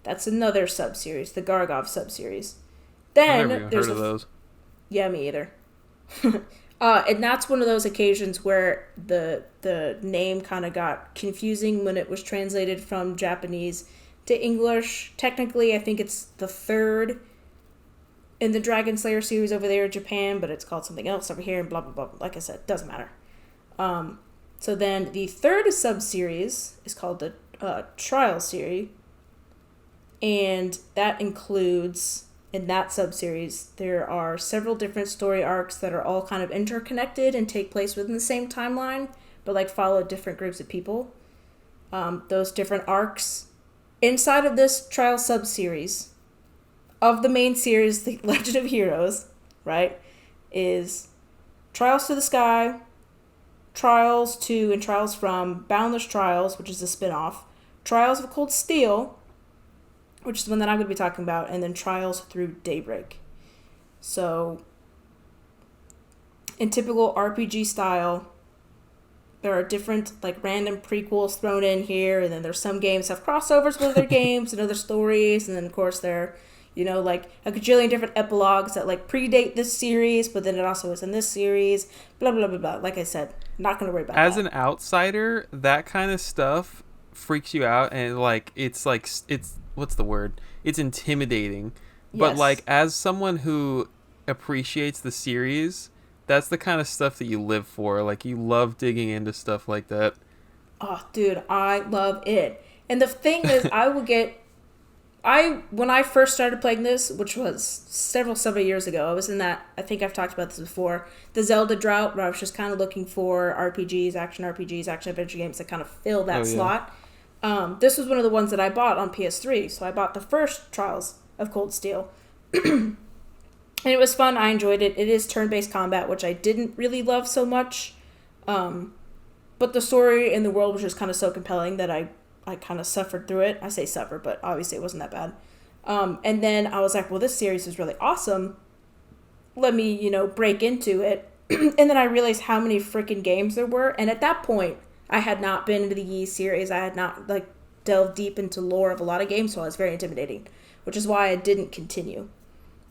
That's another sub-series, the Gargov sub-series. Then I've never even heard of those. Yeah, me either. And that's one of those occasions where the name kind of got confusing when it was translated from Japanese to English. Technically, I think it's the third in the Dragon Slayer series over there in Japan, but it's called something else over here, and blah, blah, blah. Like I said, doesn't matter. So then the third sub-series is called the Trial series, and that includes, in that sub-series, there are several different story arcs that are all kind of interconnected and take place within the same timeline, but like follow different groups of people. Those different arcs inside of this Trial sub-series of the main series, The Legend of Heroes, right, is Trials to the Sky, Trials to and Trials from, Boundless Trials, which is a spin-off, Trials of Cold Steel, which is the one that I'm going to be talking about, and then Trials Through Daybreak. So, in typical RPG style, there are different, like, random prequels thrown in here, and then there's some games have crossovers with other games and other stories, and then, of course, there are, like, a gajillion different epilogues that, like, predate this series, but then it also is in this series, blah, blah, blah, blah. Like I said, not going to worry about that. As an outsider, that kind of stuff freaks you out, and, like, it's what's the word? It's intimidating. Yes. But, like, as someone who appreciates the series, that's the kind of stuff that you live for. Like, you love digging into stuff like that. Oh, dude, I love it. And the thing is, when I first started playing this, which was several years ago, I was in that, I think I've talked about this before, the Zelda drought, where I was just kind of looking for action adventure games that kind of fill that slot. This was one of the ones that I bought on PS3, so I bought the first Trials of Cold Steel. And it was fun, I enjoyed it. It is turn-based combat, which I didn't really love so much. But the story and the world was just kind of so compelling that I kind of suffered through it. I say suffer, but obviously it wasn't that bad. And then I was like, well, this series is really awesome. Let me, break into it. And then I realized how many freaking games there were. And at that point, I had not been into the Yi series. I had not, delved deep into lore of a lot of games, so it was very intimidating, which is why I didn't continue.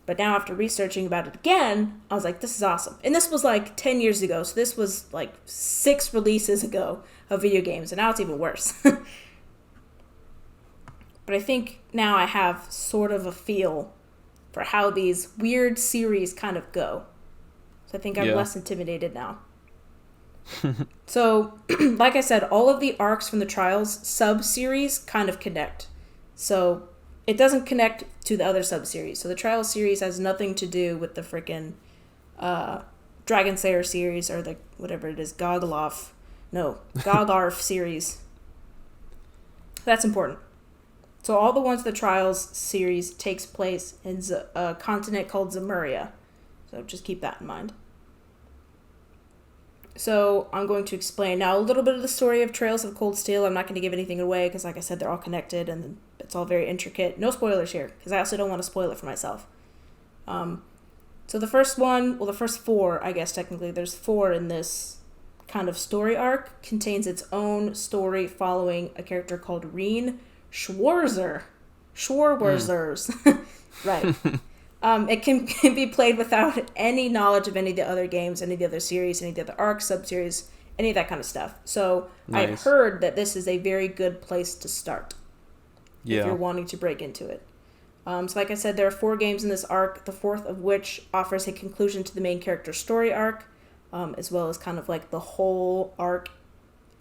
But now after researching about it again, I was like, this is awesome. And this was 10 years ago, so this was 6 releases ago of video games, and now it's even worse. But I think now I have sort of a feel for how these weird series kind of go. So I think I'm less intimidated now. So, like I said, all of the arcs from the Trials sub-series kind of connect. So it doesn't connect to the other sub-series. So the Trials series has nothing to do with the frickin' Dragon Slayer series or the whatever it is, Gogarf series. That's important. So all the ones the Trials series takes place in a continent called Zemuria. So just keep that in mind. So I'm going to explain now a little bit of the story of Trails of Cold Steel. I'm not going to give anything away because, like I said, they're all connected and it's all very intricate. No spoilers here because I also don't want to spoil it for myself. So the first 4, I guess technically, there's 4 in this kind of story arc contains its own story following a character called Reen Schwarzer. Schwarzerzers. Right. It can be played without any knowledge of any of the other games, any of the other series, any of the other arcs, sub-series, any of that kind of stuff. So Nice. I've heard that this is a very good place to start if Yeah. you're wanting to break into it. So like I said, there are 4 games in this arc, the 4th of which offers a conclusion to the main character's story arc, as well as kind of like the whole arc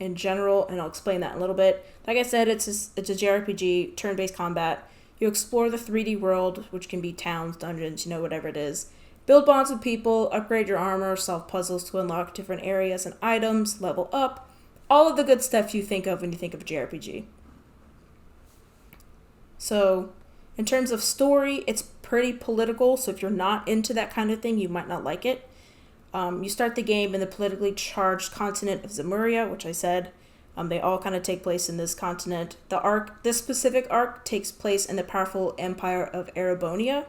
in general, and I'll explain that in a little bit. Like I said, it's a JRPG, turn-based combat. You explore the 3D world, which can be towns, dungeons, whatever it is. Build bonds with people, upgrade your armor, solve puzzles to unlock different areas and items, level up. All of the good stuff you think of when you think of a JRPG. So, in terms of story, it's pretty political, so if you're not into that kind of thing, you might not like it. You start the game in the politically charged continent of Zemuria, which I said. They all kind of take place in this continent. This specific arc takes place in the powerful empire of Erebonia.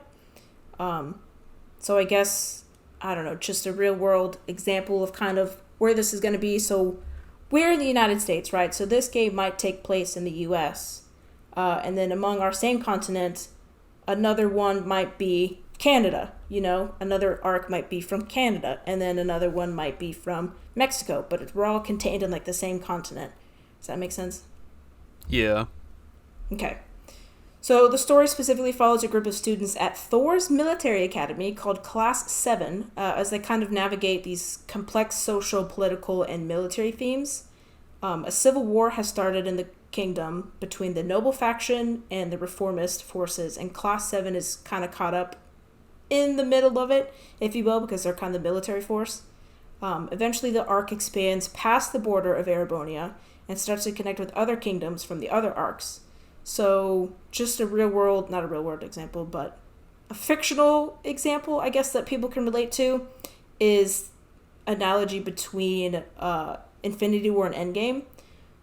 So I guess, I don't know, just a real world example of kind of where this is going to be. So we're in the United States, right? So this game might take place in the US. And then among our same continent, another one might be Canada, another arc might be from Canada, and then another one might be from Mexico, but we're all contained in like the same continent. Does that make sense? Yeah. Okay. So the story specifically follows a group of students at Thor's military academy called Class 7 as they kind of navigate these complex social, political, and military themes. A civil war has started in the kingdom between the noble faction and the reformist forces, and Class 7 is kind of caught up in the middle of it, if you will, because they're kind of the military force. Eventually the arc expands past the border of Erebonia and starts to connect with other kingdoms from the other arcs. So just not a real world example, but a fictional example, I guess, that people can relate to is analogy between Infinity War and Endgame.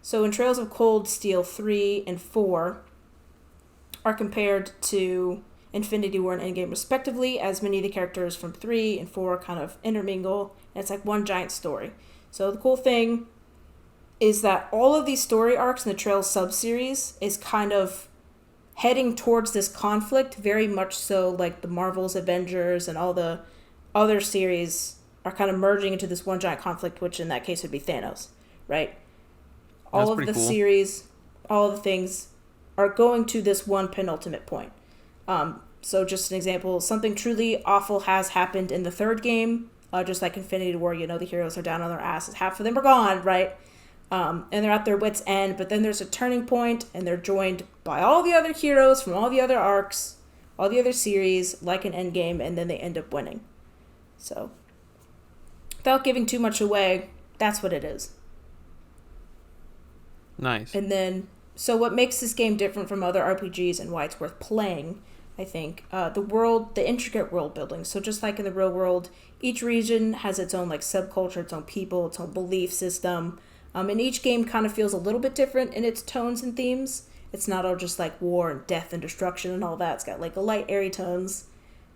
So in Trails of Cold Steel 3 and 4 are compared to Infinity War and Endgame respectively, as many of the characters from 3 and 4 kind of intermingle, and it's like one giant story. So the cool thing is that all of these story arcs in the Trails sub-series is kind of heading towards this conflict, very much so like the Marvel's Avengers and all the other series are kind of merging into this one giant conflict, which in that case would be Thanos, right? All of the cool. series, all of the things are going to this one penultimate point. So just an example, something truly awful has happened in the 3rd game, just like Infinity War, the heroes are down on their asses. Half of them are gone, right? And they're at their wits' end, but then there's a turning point, and they're joined by all the other heroes from all the other arcs, all the other series, like an Endgame, and then they end up winning. So, without giving too much away, that's what it is. Nice. And then, so what makes this game different from other RPGs and why it's worth playing, I think, the intricate world building. So just like in the real world, each region has its own like subculture, its own people, its own belief system. And each game kind of feels a little bit different in its tones and themes. It's not all just like war and death and destruction and all that. It's got like a light, airy tones.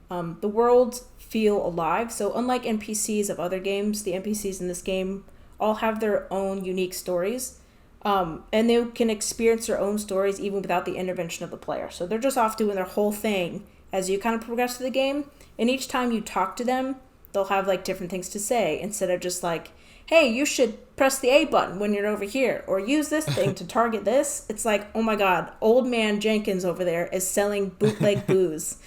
The worlds feel alive. So unlike NPCs of other games, the NPCs in this game all have their own unique stories. And they can experience their own stories even without the intervention of the player. So they're just off doing their whole thing as you kind of progress through the game. And each time you talk to them, they'll have like different things to say instead of just like, hey, you should press the A button when you're over here, or use this thing to target this. It's like, oh my God, old man Jenkins over there is selling bootleg booze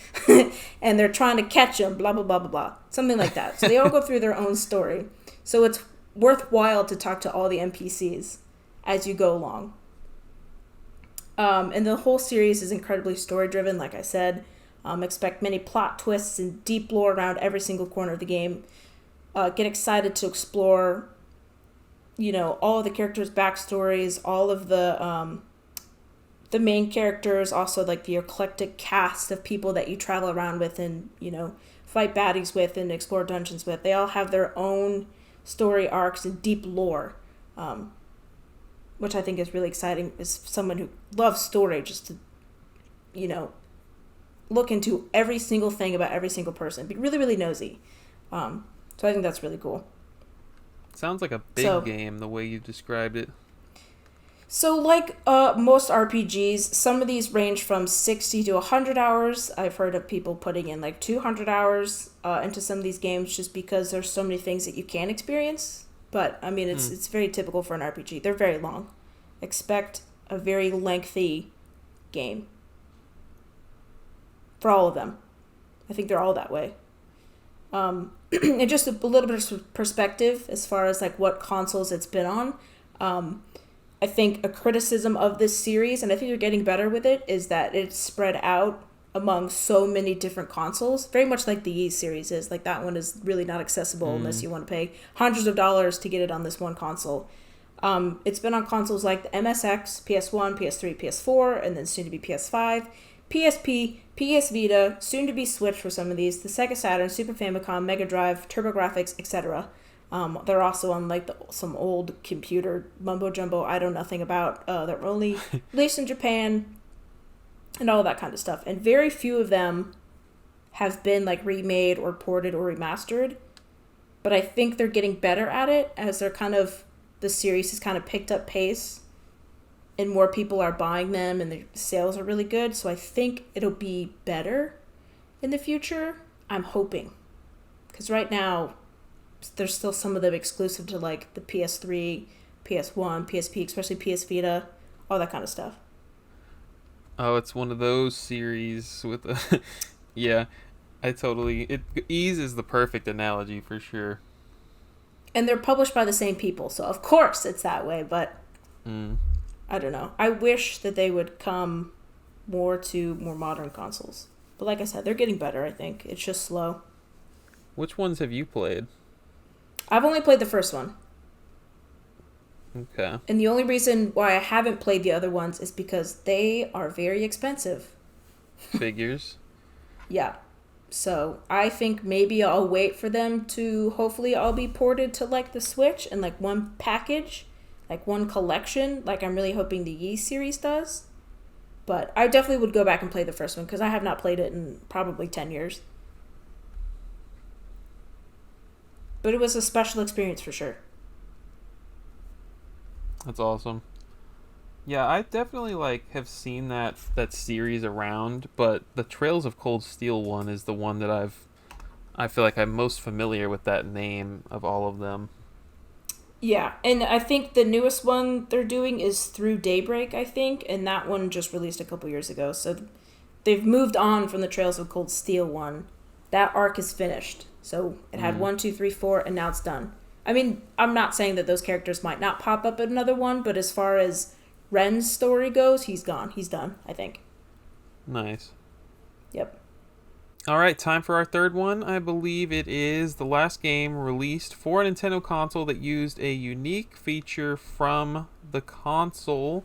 and they're trying to catch him, blah, blah, blah, blah, blah. Something like that. So they all go through their own story. So it's worthwhile to talk to all the NPCs as you go along. And the whole series is incredibly story-driven, like I said. Expect many plot twists and deep lore around every single corner of the game. Get excited to explore, all of the characters' backstories, all of the main characters, also like the eclectic cast of people that you travel around with and, fight baddies with and explore dungeons with. They all have their own story arcs and deep lore, which I think is really exciting as someone who loves story, just to, look into every single thing about every single person. Be really, really nosy. So I think that's really cool. Sounds like a big So, game the way you described it. so like most RPGs, some of these range from 60 to 100 hours. I've heard of people putting in like 200 hours into some of these games just because there's so many things that you can experience. But I mean, it's very typical for an RPG. They're very long. Expect a very lengthy game for all of them. I think they're all that way. And just a little bit of perspective as far as like what consoles it's been on. I think a criticism of this series, and I think they're getting better with it, is that it's spread out among so many different consoles. Very much like the Wii series is. Like that one is really not accessible unless you want to pay hundreds of dollars to get it on this one console. It's been on consoles like the MSX, PS1, PS3, PS4, and then soon to be PS5, PSP, PS Vita, soon to be Switch for some of these, the Sega Saturn, Super Famicom, Mega Drive, TurboGrafx, etc. They're also on like some old computer mumbo jumbo I know nothing about. They're only released in Japan and all that kind of stuff. And very few of them have been like remade or ported or remastered. But I think they're getting better at it as the series has kind of picked up pace and more people are buying them and the sales are really good. So I think it'll be better in the future. I'm hoping. Because right now, there's still some of them exclusive to like the PS3, PS1, PSP, especially PS Vita, all that kind of stuff. Oh, it's one of those series with a... Yeah, Ease is the perfect analogy for sure. And they're published by the same people, so of course it's that way, but... I don't know. I wish that they would come more to more modern consoles. But like I said, they're getting better, I think. It's just slow. Which ones have you played? I've only played the first one. Okay. And the only reason why I haven't played the other ones is because they are very expensive. Figures? Yeah. So I think maybe I'll wait for them to hopefully all be ported to like the Switch in like one package. Like one collection, like I'm really hoping the Yi series does. But I definitely would go back and play the first one because I have not played it in probably 10 years. But it was a special experience for sure. That's awesome. Yeah, I definitely have seen that series around, but the Trails of Cold Steel one is the one that I feel like I'm most familiar with that name of all of them. Yeah, and I think the newest one they're doing is Through Daybreak, I think, and that one just released a couple years ago. So they've moved on from the Trails of Cold Steel one. That arc is finished. So it had 1, 2, 3, 4, and now it's done. I mean, I'm not saying that those characters might not pop up in another one, but as far as Ren's story goes, he's gone. He's done, I think. Nice. Yep. All right, time for our third one. I believe it is the last game released for a Nintendo console that used a unique feature from the console,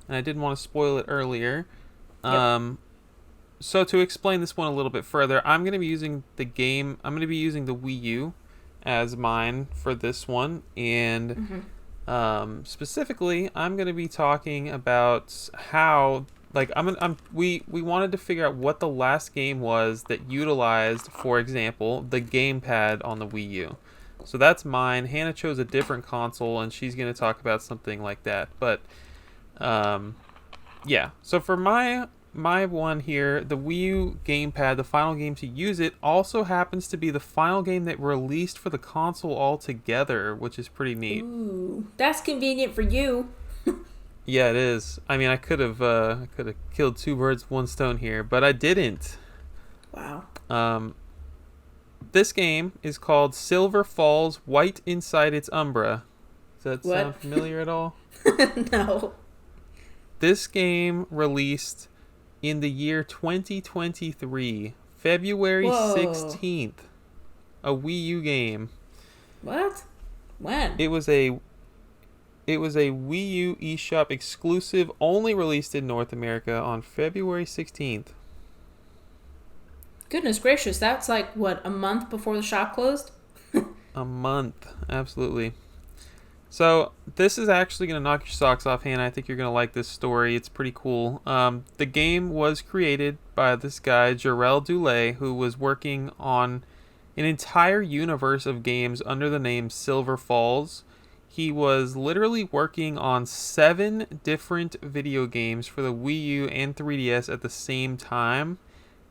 and I didn't want to spoil it earlier. Yep. So to explain this one a little bit further, I'm going to be using the Wii U as mine for this one, and specifically, I'm going to be talking about how... we wanted to figure out what the last game was that utilized, for example, the gamepad on the Wii U. So that's mine. Hannah chose a different console, and she's going to talk about something like that. But, yeah. So for my one here, the Wii U gamepad, the final game to use it, also happens to be the final game that released for the console altogether, which is pretty neat. Ooh, that's convenient for you. Yeah, it is. I mean, I could have killed two birds with one stone here, but I didn't. Wow. This game is called Silver Falls White Inside Its Umbra. Does that sound familiar at all? No. This game released in the year 2023, February 16th. A Wii U game. What? When? It was a Wii U eShop exclusive, only released in North America on February 16th. Goodness gracious, that's like, what, a month before the shop closed? A month, absolutely. So, this is actually going to knock your socks off, Hannah. I think you're going to like this story. It's pretty cool. The game was created by this guy, Jarrell Dulé, who was working on an entire universe of games under the name Silver Falls. He was literally working on 7 different video games for the Wii U and 3DS at the same time.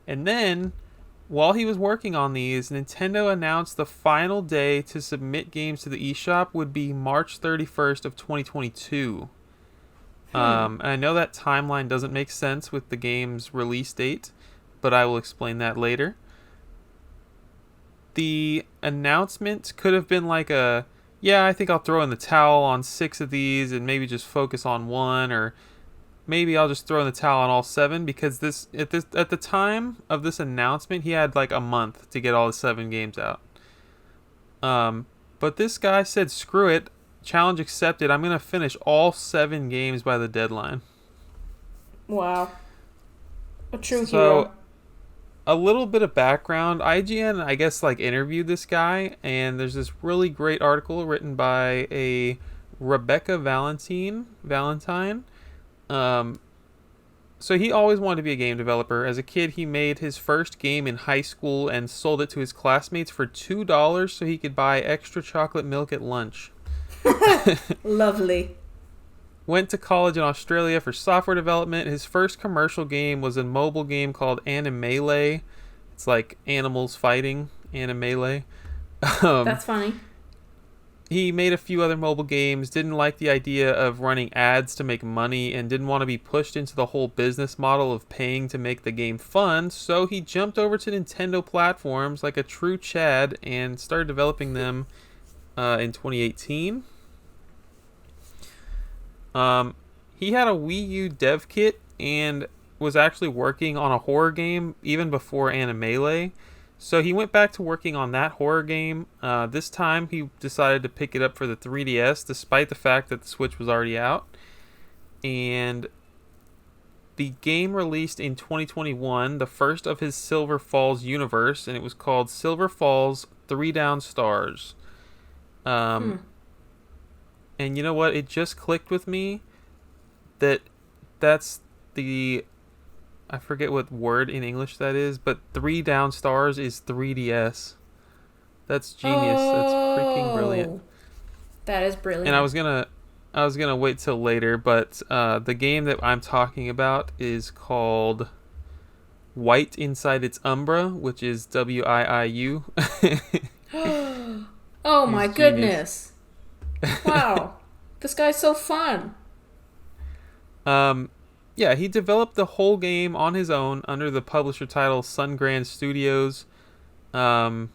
And then, while he was working on these, Nintendo announced the final day to submit games to the eShop would be March 31st of 2022. And I know that timeline doesn't make sense with the game's release date, but I will explain that later. The announcement could have been like yeah, I think I'll throw in the towel on 6 of these and maybe just focus on one, or maybe I'll just throw in the towel on all 7, because at the time of this announcement, he had like a month to get all the 7 games out. But this guy said, "Screw it, challenge accepted. I'm gonna finish all 7 games by the deadline." Wow, a true So, hero. a little bit of background. IGN, I guess, like interviewed this guy, and there's this really great article written by a Rebecca Valentine. So he always wanted to be a game developer. As a kid, he made his first game in high school and sold it to his classmates for $2 so he could buy extra chocolate milk at lunch. Lovely. Went to college in Australia for software development. His first commercial game was a mobile game called Animelee. It's like animals fighting, Animelee. That's funny. He made a few other mobile games, didn't like the idea of running ads to make money, and didn't want to be pushed into the whole business model of paying to make the game fun, so he jumped over to Nintendo platforms like a true Chad and started developing them in 2018. He had a Wii U dev kit and was actually working on a horror game even before Animelee. So he went back to working on that horror game. This time he decided to pick it up for the 3DS, despite the fact that the Switch was already out. And the game released in 2021, the first of his Silver Falls universe, and it was called Silver Falls 3 Down Stars. And you know what? It just clicked with me that's the... I forget what word in English that is, but 3 Down Stars is 3DS. That's genius. That's freaking brilliant. That is brilliant. And I was gonna wait till later, but the game that I'm talking about is called White Inside Its Umbra, which is WIIU. Oh my goodness! Wow, this guy's so fun. Yeah, he developed the whole game on his own under the publisher title Sungrand Studios. So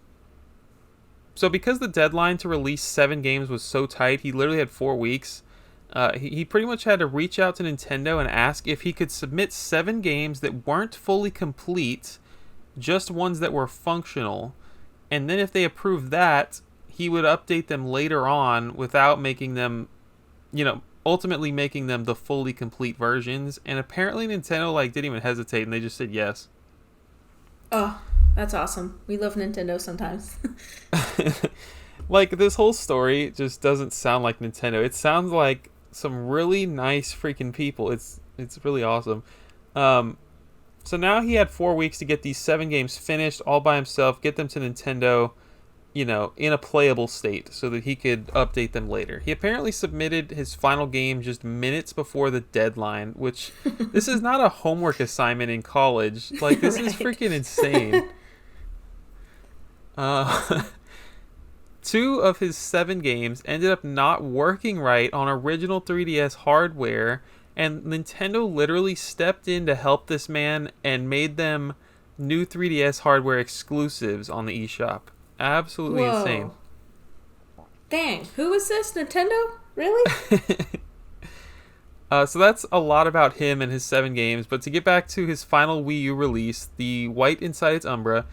because the deadline to release 7 games was so tight, he literally had 4 weeks. He pretty much had to reach out to Nintendo and ask if he could submit 7 games that weren't fully complete, just ones that were functional. And then if they approved that, he would update them later on without making them, ultimately making them the fully complete versions. And apparently Nintendo didn't even hesitate, and they just said yes. Oh, that's awesome. We love Nintendo sometimes. This whole story just doesn't sound like Nintendo. It sounds like some really nice freaking people. It's really awesome. So now he had 4 weeks to get these 7 games finished all by himself, get them to Nintendo, in a playable state so that he could update them later. He apparently submitted his final game just minutes before the deadline, which this is not a homework assignment in college. This is freaking insane. 2 of his 7 games ended up not working right on original 3DS hardware, and Nintendo literally stepped in to help this man and made them new 3DS hardware exclusives on the eShop. Absolutely Whoa. Insane. Dang, who is this? Nintendo? Really? So that's a lot about him and his 7 games, but to get back to his final Wii U release, the White Inside Its Umbra,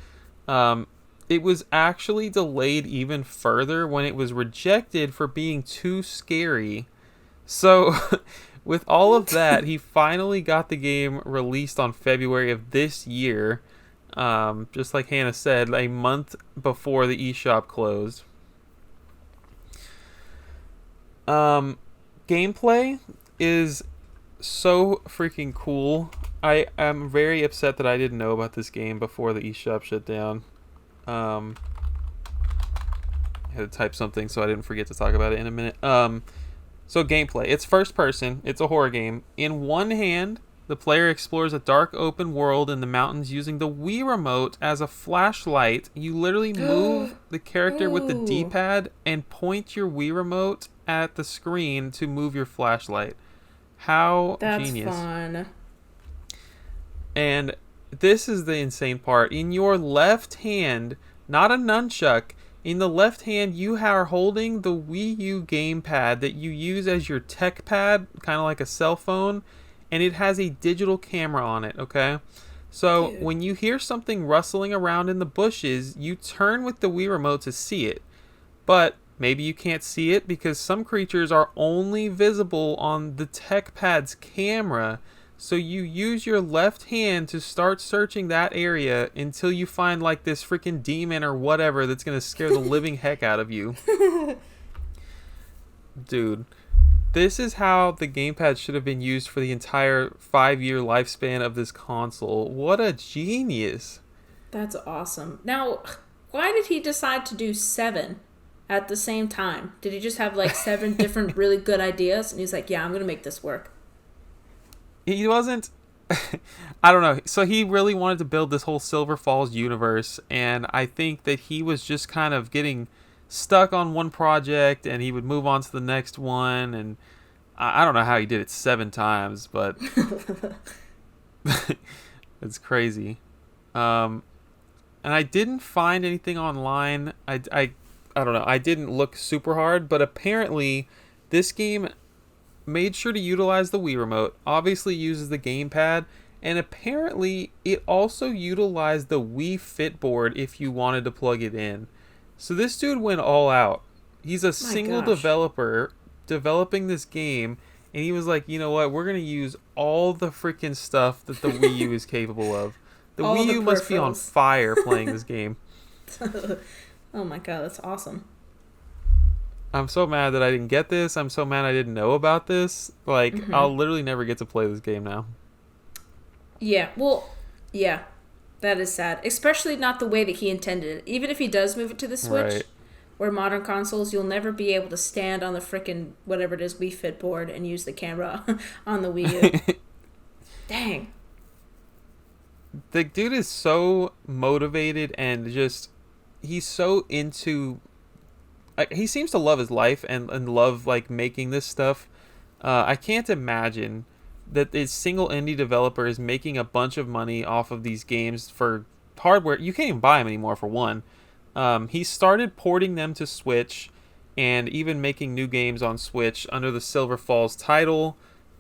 it was actually delayed even further when it was rejected for being too scary. So, with all of that, he finally got the game released on February of this year. Just like Hannah said, a month before the eShop closed. Gameplay is so freaking cool. I am very upset that I didn't know about this game before the eShop shut down. I had to type something so I didn't forget to talk about it in a minute. So gameplay. It's first person. It's a horror game. In one hand, the player explores a dark open world in the mountains using the Wii remote as a flashlight. You literally move the character with the Ooh, D-pad and point your Wii remote at the screen to move your flashlight. How that's genius. fun. And this is the insane part. In your left hand, not a nunchuck, in the left hand you are holding the Wii U gamepad that you use as your tech pad, kind of like a cell phone, and it has a digital camera on it, okay? So Dude. when you hear something rustling around in the bushes, you turn with the Wii remote to see it. But maybe you can't see it because some creatures are only visible on the tech pad's camera. So you use your left hand to start searching that area until you find like this freaking demon or whatever that's going to scare the living heck out of you. Dude, this is how the gamepad should have been used for the entire 5-year lifespan of this console. What a genius. That's awesome. Now, why did he decide to do 7 at the same time? Did he just have like 7 different really good ideas? And he's like, yeah, I'm going to make this work. He wasn't I don't know. So he really wanted to build this whole Silver Falls universe, and I think that he was just kind of getting stuck on one project and he would move on to the next one, and I don't know how he did it 7 times, but it's crazy. And I didn't find anything online. I don't know. I didn't look super hard, but apparently this game made sure to utilize the Wii remote, obviously uses the gamepad, and apparently it also utilized the Wii Fit board if you wanted to plug it in. So this dude went all out. He's a single developer developing this game, and he was like, you know what, we're going to use all the freaking stuff that the Wii U is capable of. The All Wii the U must be on peripherals. fire playing this game. Oh my god, that's awesome. I'm so mad that I didn't get this. I'm so mad I didn't know about this. Like, I'll literally never get to play this game now. Yeah, well, yeah, that is sad. Especially not the way that he intended it. Even if he does move it to the Switch, Right. where modern consoles, you'll never be able to stand on the frickin' whatever it is Wii Fit board and use the camera on the Wii U. Dang. The dude is so motivated and just, he's so into, he seems to love his life and love like making this stuff. I can't imagine that this single indie developer is making a bunch of money off of these games for hardware. You can't even buy them anymore, for one. He started porting them to Switch and even making new games on Switch under the Silver Falls title.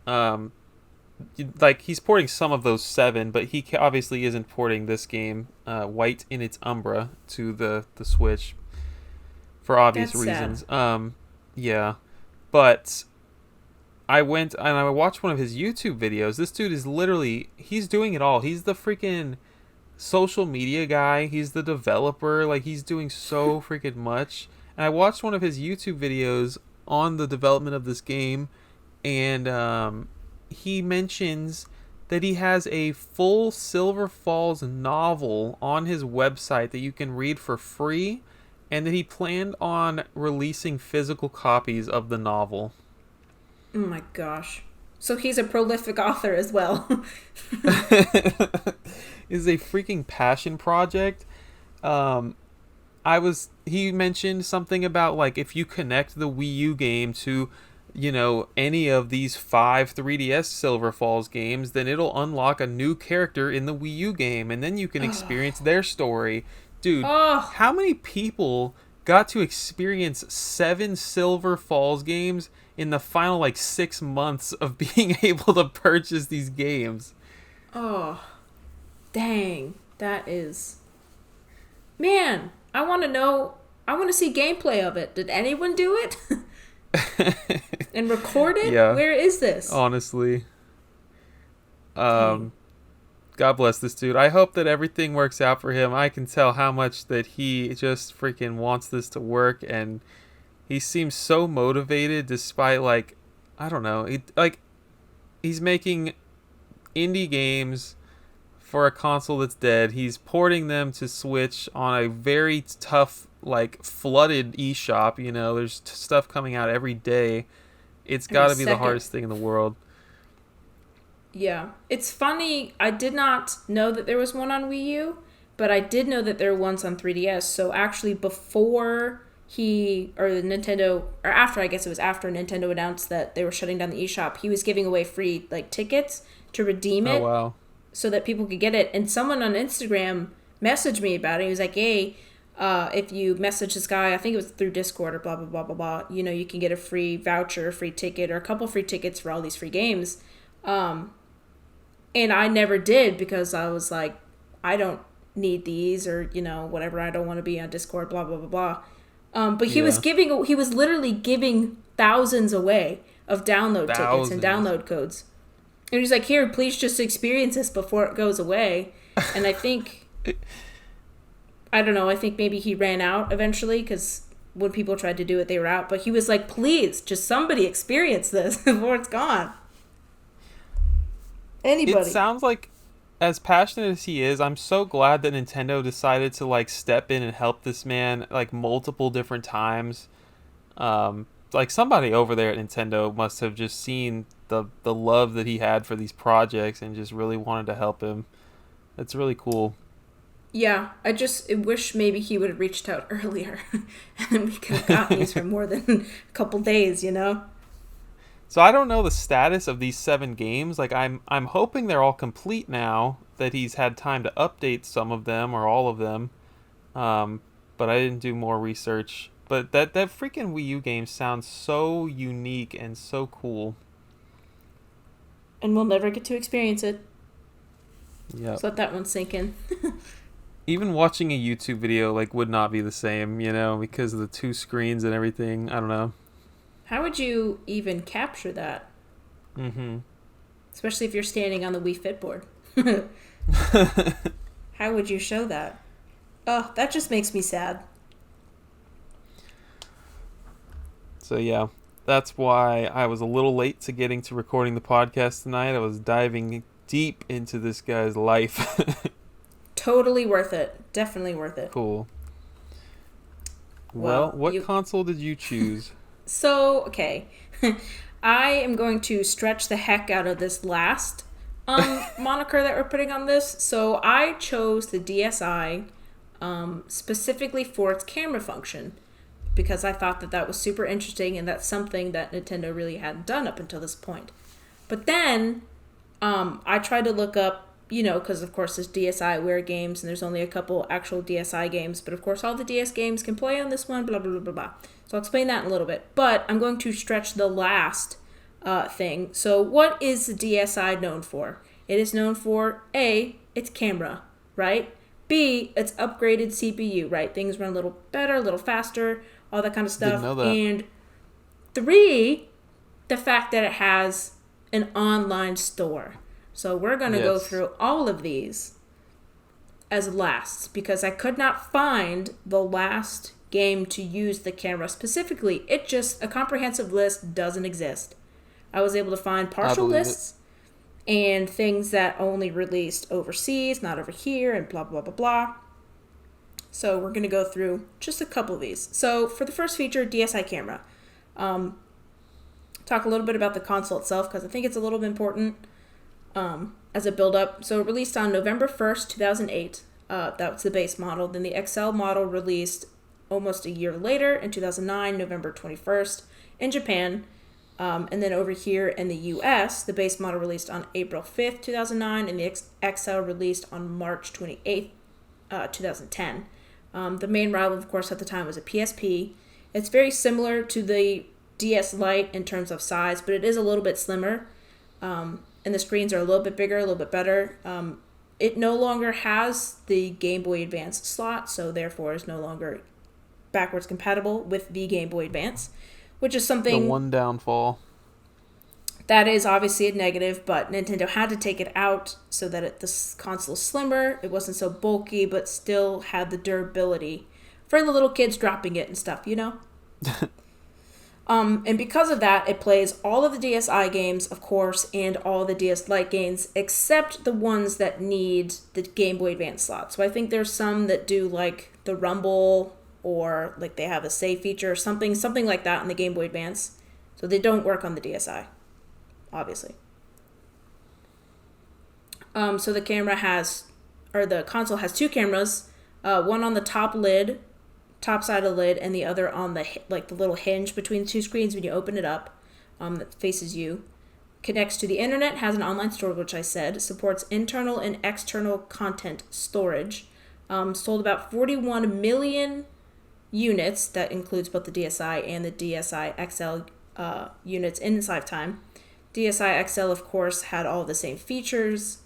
Like, he's porting some of those 7, but he obviously isn't porting this game, White in its Umbra, to the Switch for obvious That's reasons. sad. Yeah, but I went and I watched one of his YouTube videos. This dude is literally, he's doing it all. He's the freaking social media guy. He's the developer. Like, he's doing so freaking much. And I watched one of his YouTube videos on the development of this game, and he mentions that he has a full Silver Falls novel on his website that you can read for free, and that he planned on releasing physical copies of the novel. Oh my gosh. So he's a prolific author as well. Is a freaking passion project. He mentioned something about, like, if you connect the Wii U game to, any of these 5 3DS Silver Falls games, then it'll unlock a new character in the Wii U game, and then you can experience their story. Dude, how many people got to experience 7 Silver Falls games in the final, 6 months of being able to purchase these games? Oh, dang. That is... Man, I want to know... I want to see gameplay of it. Did anyone do it? And record it? Yeah. Where is this? Honestly. God bless this dude. I hope that everything works out for him. I can tell how much that he just freaking wants this to work, and he seems so motivated despite, I don't know. He's making indie games for a console that's dead. He's porting them to Switch on a very tough like flooded eShop. You know, there's stuff coming out every day. It's Every got to be the second. hardest thing in the world. Yeah. It's funny. I did not know that there was one on Wii U, but I did know that there were ones on 3DS. So actually, before the Nintendo, or after, I guess it was after Nintendo announced that they were shutting down the eShop, he was giving away free, like, tickets to redeem Oh it wow. so that people could get it. And someone on Instagram messaged me about it. He was like, hey, if you message this guy, I think it was through Discord or blah, blah, blah, blah, blah, you know, you can get a free voucher, a free ticket, or a couple free tickets for all these free games. And I never did because I was like, I don't need these, or, you know, whatever. I don't want to be on Discord, blah, blah, blah, blah. But he Yeah. he was literally giving thousands away of download tickets and Thousands. download codes. And he's like, here, please just experience this before it goes away. And I think, I don't know, I think maybe he ran out eventually because when people tried to do it, they were out. But he was like, please, just somebody experience this before it's gone. It Anybody. sounds like, as passionate as he is, I'm so glad that Nintendo decided to like step in and help this man like multiple different times. Like somebody over there at Nintendo must have just seen the love that he had for these projects and just really wanted to help him. That's really cool. Yeah, I wish maybe he would have reached out earlier. And then we could have gotten these for more than a couple days, you know? So I don't know the status of these 7 games. Like I'm hoping they're all complete now, that he's had time to update some of them or all of them. But I didn't do more research. But that freaking Wii U game sounds so unique and so cool. And we'll never get to experience it. Yeah. So let that one sink in. Even watching a YouTube video like would not be the same, you know, because of the 2 screens and everything. I don't know. How would you even capture that? Especially if you're standing on the Wii Fit board. How would you show that? Oh, that just makes me sad. So yeah, that's why I was a little late to getting to recording the podcast tonight. I was diving deep into this guy's life. Totally worth it. Definitely worth it. Cool. Well, what you... console did you choose? So, okay. I am going to stretch the heck out of this last moniker that we're putting on this. So I chose the DSi specifically for its camera function because I thought that that was super interesting and that's something that Nintendo really hadn't done up until this point. But then I tried to look up, you know, because of course there's DSiWare games and there's only a couple actual DSi games, but of course all the DS games can play on this one, blah, blah, blah, blah, blah. So I'll explain that in a little bit. But I'm going to stretch the last thing. So what is the DSi known for? It is known for A, its camera, right? B, its upgraded CPU, right? Things run a little better, a little faster, all that kind of stuff. Didn't know that. And 3, the fact that it has an online store. So we're going to go through all of these as lasts because I could not find the last game to use the camera specifically. A comprehensive list doesn't exist. I was able to find partial lists and things that only released overseas, not over here, and blah, blah, blah, blah. So we're going to go through just a couple of these. So for the first feature, DSi camera. Talk a little bit about the console itself because I think it's a little bit important as a build-up. So it released on November 1st, 2008. That was the base model. Then the XL model released almost a year later in 2009, November 21st in Japan. And then over here in the US, the base model released on April 5th, 2009, and the XL released on March 28th, 2010. The main rival, of course, at the time was a PSP. It's very similar to the DS Lite in terms of size, but it is a little bit slimmer. And the screens are a little bit bigger, a little bit better. It no longer has the Game Boy Advance slot, so therefore is no longer backwards compatible with the Game Boy Advance, which is something... The one downfall. That is obviously a negative, but Nintendo had to take it out so that this console's slimmer. It wasn't so bulky, but still had the durability for the little kids dropping it and stuff, you know? And because of that, it plays all of the DSi games, of course, and all the DS Lite games, except the ones that need the Game Boy Advance slot. So I think there's some that do, like, the Rumble or like they have a save feature or something like that on the Game Boy Advance. So they don't work on the DSi, obviously. So the console has two cameras, one on the top side of the lid, and the other on the little hinge between the two screens when you open it up, that faces you. Connects to the internet, has an online store, which I said, supports internal and external content storage. Sold about 41 million units. That includes both the DSi and the DSi XL units in its lifetime. DSi XL, of course, had all the same features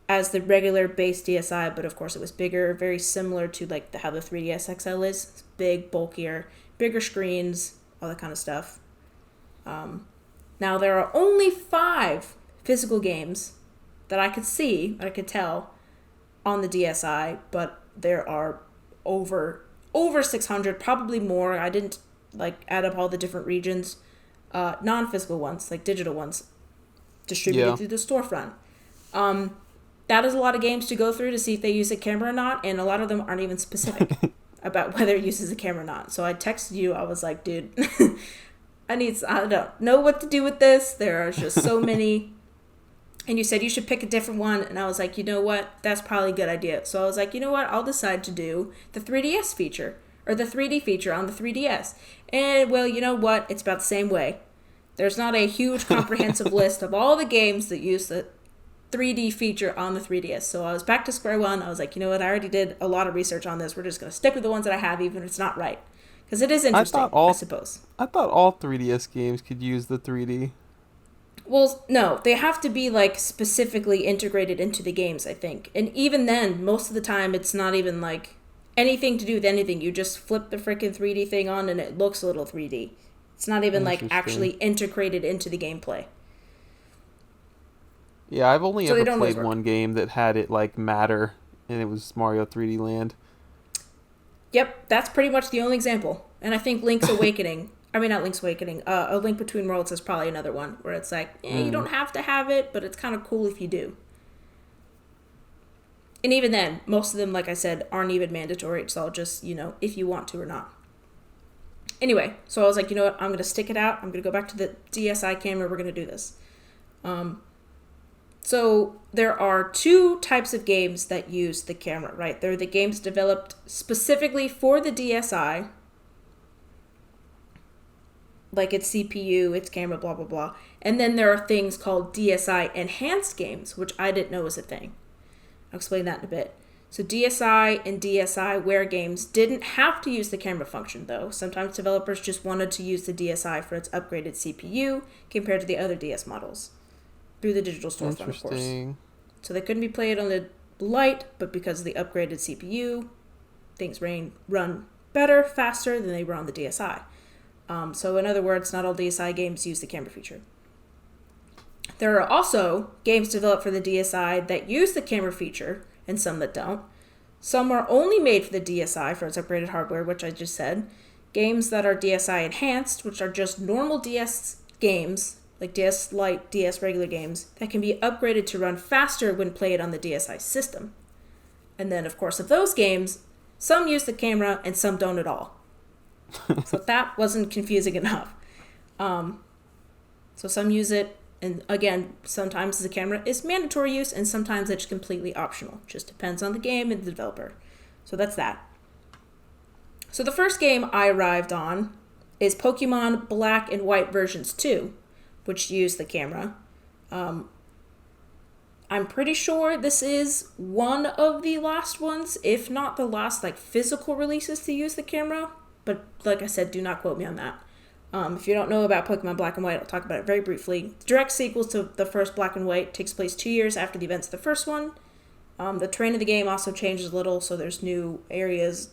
as the regular base DSi, but of course it was bigger, very similar to how the 3DS XL is. It's big, bulkier, bigger screens, all that kind of stuff. Now there are only 5 physical games that I could tell on the DSi, but there are over 600, probably more. I didn't add up all the different regions, non-physical ones, like digital ones, distributed through the storefront. That is a lot of games to go through to see if they use a camera or not, and a lot of them aren't even specific about whether it uses a camera or not. So I texted you, I was like, dude, I don't know what to do with this. There are just so many. And you said you should pick a different one, and I was like, you know what? That's probably a good idea. So I was like, you know what? I'll decide to do the 3DS feature, or the 3D feature on the 3DS. And, well, you know what? It's about the same way. There's not a huge comprehensive list of all the games that use the 3D feature on the 3DS. So I was back to square one. I was like, you know what? I already did a lot of research on this. We're just going to stick with the ones that I have, even if it's not right. Because it is interesting, I suppose. I thought all 3DS games could use the 3D. Well, no. They have to be, specifically integrated into the games, I think. And even then, most of the time, it's not even, anything to do with anything. You just flip the freaking 3D thing on, and it looks a little 3D. It's not even, actually integrated into the gameplay. Yeah, I've only ever played one game that had it matter, and it was Mario 3D Land. Yep, that's pretty much the only example. And I think Link's Awakening, not Link's Awakening, A Link Between Worlds is probably another one where it's you don't have to have it, but it's kind of cool if you do. And even then, most of them, like I said, aren't even mandatory. It's all just, if you want to or not. Anyway, so I was like, you know what, I'm going to stick it out. I'm going to go back to the DSi camera. We're going to do this. So there are 2 types of games that use the camera, right? There are the games developed specifically for the DSi, like its CPU, its camera, blah, blah, blah. And then there are things called DSi enhanced games, which I didn't know was a thing. I'll explain that in a bit. So DSi and DSiWare games didn't have to use the camera function, though. Sometimes developers just wanted to use the DSi for its upgraded CPU compared to the other DS models. Through the digital storefront, of course. So they couldn't be played on the Lite, but because of the upgraded CPU, things run better, faster than they were on the DSi. So in other words, not all DSi games use the camera feature. There are also games developed for the DSi that use the camera feature, and some that don't. Some are only made for the DSi for its upgraded hardware, which I just said. Games that are DSi enhanced, which are just normal DS games, like DS Lite, DS regular games, that can be upgraded to run faster when played on the DSi system. And then, of course, of those games, some use the camera and some don't at all. So that wasn't confusing enough. So some use it, and again, sometimes the camera is mandatory use, and sometimes it's completely optional. Just depends on the game and the developer. So that's that. So the first game I arrived on is Pokemon Black and White versions 2. Which use the camera. I'm pretty sure this is one of the last ones, if not the last physical releases to use the camera. But like I said, do not quote me on that. If you don't know about Pokemon Black and White, I'll talk about it very briefly. The direct sequel to the first Black and White takes place 2 years after the events of the first one. The terrain of the game also changes a little, so there's new areas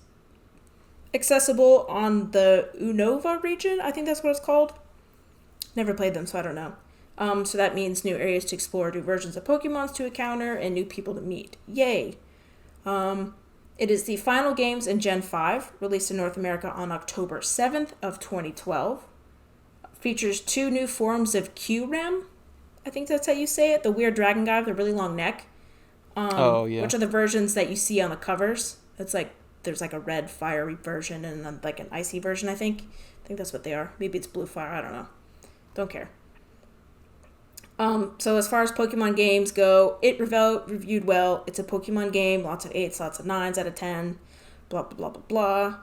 accessible on the Unova region. I think that's what it's called. Never played them, so I don't know. So that means new areas to explore, new versions of Pokemons to encounter, and new people to meet. Yay! It is the final games in Gen 5, released in North America on October 7th of 2012. Features 2 new forms of Kyurem. I think that's how you say it. The weird dragon guy with a really long neck. Oh, yeah. Which are the versions that you see on the covers. It's there's like a red fiery version and then like an icy version, I think. I think that's what they are. Maybe it's blue fire, I don't know. Don't care. So as far as Pokemon games go, it reviewed well. It's a Pokemon game, lots of 8s, lots of 9s out of 10, blah, blah, blah, blah,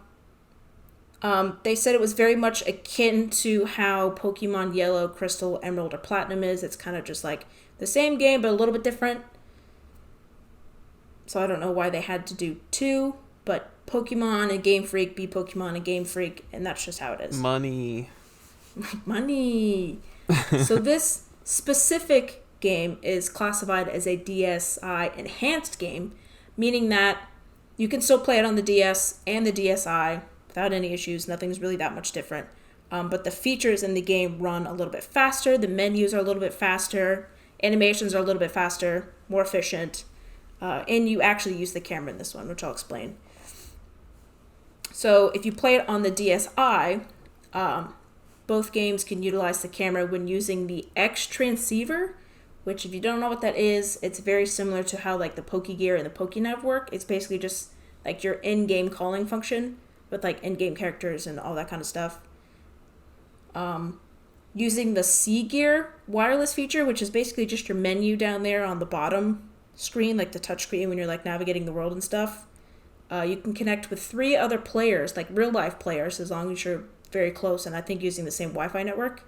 blah. They said it was very much akin to how Pokemon Yellow, Crystal, Emerald, or Platinum is. It's kind of just like the same game, but a little bit different. So I don't know why they had to do 2, but Pokemon and Game Freak be Pokemon and Game Freak, and that's just how it is. Money. Money. So this specific game is classified as a DSi enhanced game, meaning that you can still play it on the DS and the DSi without any issues. Nothing's really that much different. But the features in the game run a little bit faster. The menus are a little bit faster. Animations are a little bit faster, more efficient. And you actually use the camera in this one, which I'll explain. So if you play it on the DSi, both games can utilize the camera when using the X transceiver, which if you don't know what that is, it's very similar to how like the Pokegear and the Pokenav work. It's basically just like your in-game calling function with like in-game characters and all that kind of stuff. Using the ScHlAuChi wireless feature, which is basically just your menu down there on the bottom screen, like the touch screen when you're like navigating the world and stuff. You can connect with 3 other players, like real-life players, as long as you're very close, and I think using the same Wi-Fi network.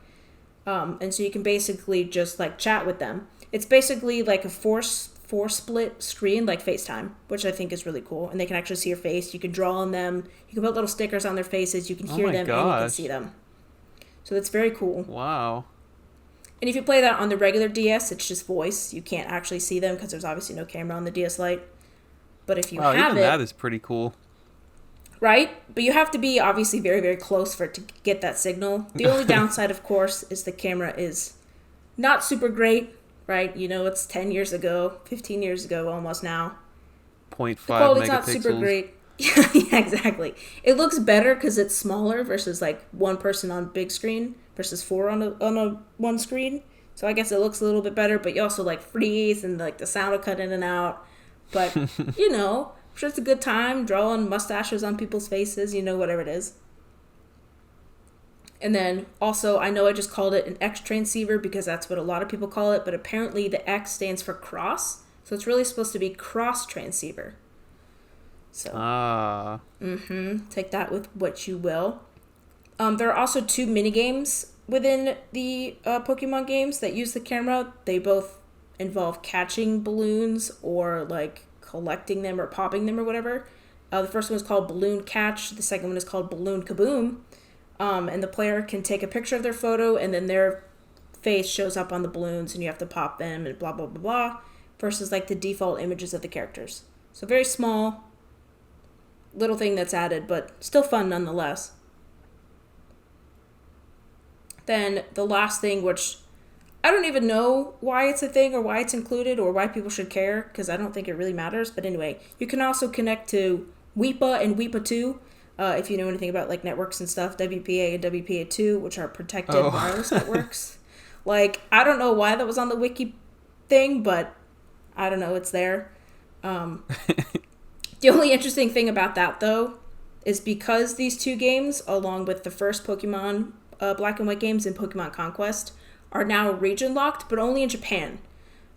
And so you can basically just like chat with them. It's basically like a four split screen, like FaceTime, which I think is really cool. And they can actually see your face. You can draw on them. You can put little stickers on their faces. You can hear them and you can see them. So that's very cool. Wow. And if you play that on the regular DS, it's just voice. You can't actually see them because there's obviously no camera on the DS Lite. But if you have even it, that is pretty cool. Right? But you have to be obviously very, very close for it to get that signal. The only downside, of course, is the camera is not super great, right? You know, it's 10 years ago, 15 years ago almost now. 0.5 the quality's megapixels. Not super great. Yeah, exactly. It looks better because it's smaller versus like one person on big screen versus 4 on a one screen. So I guess it looks a little bit better, but you also like freeze and like the sound will cut in and out. But, you know, I'm sure it's a good time drawing mustaches on people's faces, you know, whatever it is. And then also, I know I just called it an X transceiver because that's what a lot of people call it, but apparently the X stands for cross. So it's really supposed to be cross transceiver. So, take that with what you will. There are also 2 minigames within the Pokemon games that use the camera. They both involve catching balloons or like collecting them or popping them or whatever. The first one is called Balloon Catch. The second one is called Balloon Kaboom. And the player can take a picture of their photo and then their face shows up on the balloons and you have to pop them and blah, blah, blah, blah, versus like the default images of the characters. So very small little thing that's added, but still fun nonetheless. Then the last thing, which I don't even know why it's a thing or why it's included or why people should care, because I don't think it really matters. But anyway, you can also connect to WIPA and WIPA 2, if you know anything about like networks and stuff, WPA and WPA2, which are protected wireless networks. Like, I don't know why that was on the wiki thing, but I don't know, it's there. The only interesting thing about that, though, is because these 2 games, along with the first Pokemon Black and White games and Pokemon Conquest, are now region locked, but only in Japan.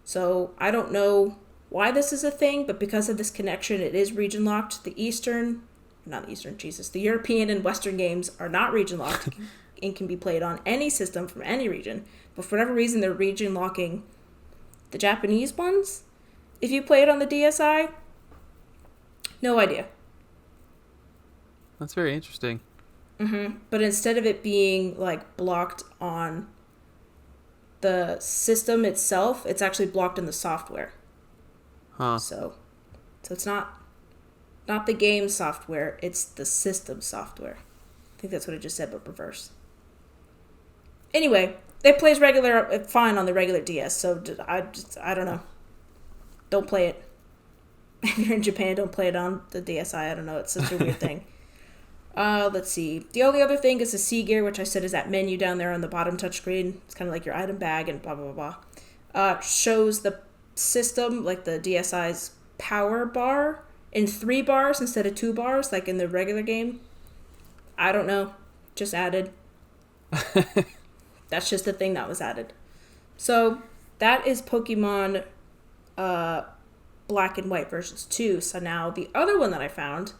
So I don't know why this is a thing, but because of this connection, it is region locked. The European and Western games are not region locked and can be played on any system from any region. But for whatever reason, they're region locking the Japanese ones. If you play it on the DSi, no idea. That's very interesting. But instead of it being like blocked on the system itself, it's actually blocked in the software. So it's not the game software, it's the system software. I think that's what I just said, but reverse. Anyway, it plays fine on the regular DS, so I don't know. Don't play it. If you're in Japan, don't play it on the DSi. I don't know, it's such a weird thing. Let's see. The only other thing is the ScHlAuChi, which I said is that menu down there on the bottom touchscreen. It's kind of like your item bag and blah, blah, blah, blah. Shows the system, like the DSi's power bar in 3 bars instead of 2 bars, like in the regular game. I don't know. Just added. That's just the thing that was added. So that is Pokemon Black and White versions 2. So now the other one that I found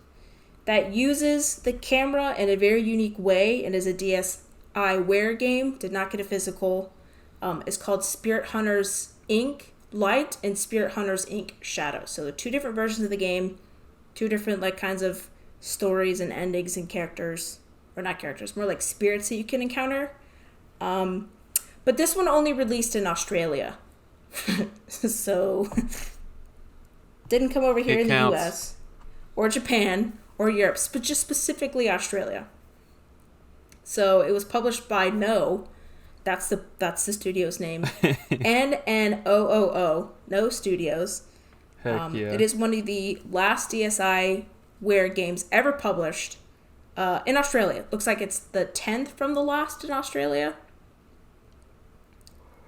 that uses the camera in a very unique way and is a DSiWare game, did not get a physical, is called Spirit Hunters Inc. Light and Spirit Hunters Inc. Shadow. So the 2 different versions of the game, 2 different like kinds of stories and endings and characters, or not characters, more like spirits that you can encounter. But this one only released in Australia. So didn't come over here in the US or Japan or Europe, but just specifically Australia. So it was published by No. That's the studio's name. NNOOO, No Studios. Heck yeah. It is one of the last DSiWare games ever published in Australia. Looks like it's the 10th from the last in Australia.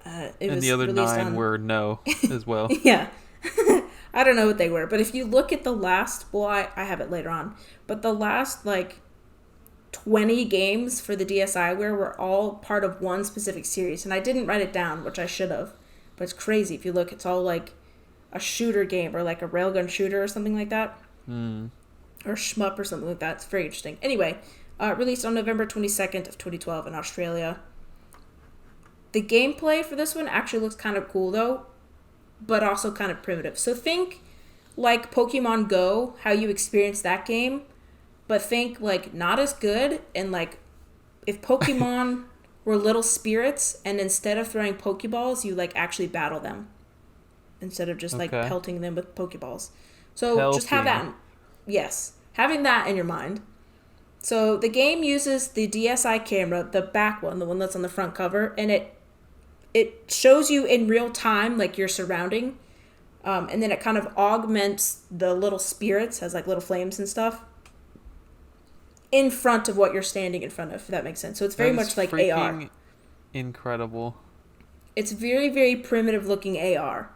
And the other 9 were No as well. Yeah. I don't know what they were. But if you look at the last, well, I have it later on. But the last, like, 20 games for the DSiWare were all part of one specific series. And I didn't write it down, which I should have. But it's crazy. If you look, it's all, like, a shooter game or, like, a railgun shooter or something like that. Or shmup or something like that. It's very interesting. Anyway, released on November 22nd of 2012 in Australia. The gameplay for this one actually looks kind of cool, though, but also kind of primitive. So think like Pokemon Go, how you experience that game, but think like not as good, and like if Pokemon were little spirits and instead of throwing Pokeballs, you like actually battle them instead of just like pelting them with Pokeballs. So just have that. Yes, having that in your mind. So the game uses the DSi camera, the back one, the one that's on the front cover, and it shows you in real time, like your surrounding, and then it kind of augments the little spirits, has like little flames and stuff, in front of what you're standing in front of, if that makes sense. So it's very much like AR. Incredible. It's very, very primitive looking AR.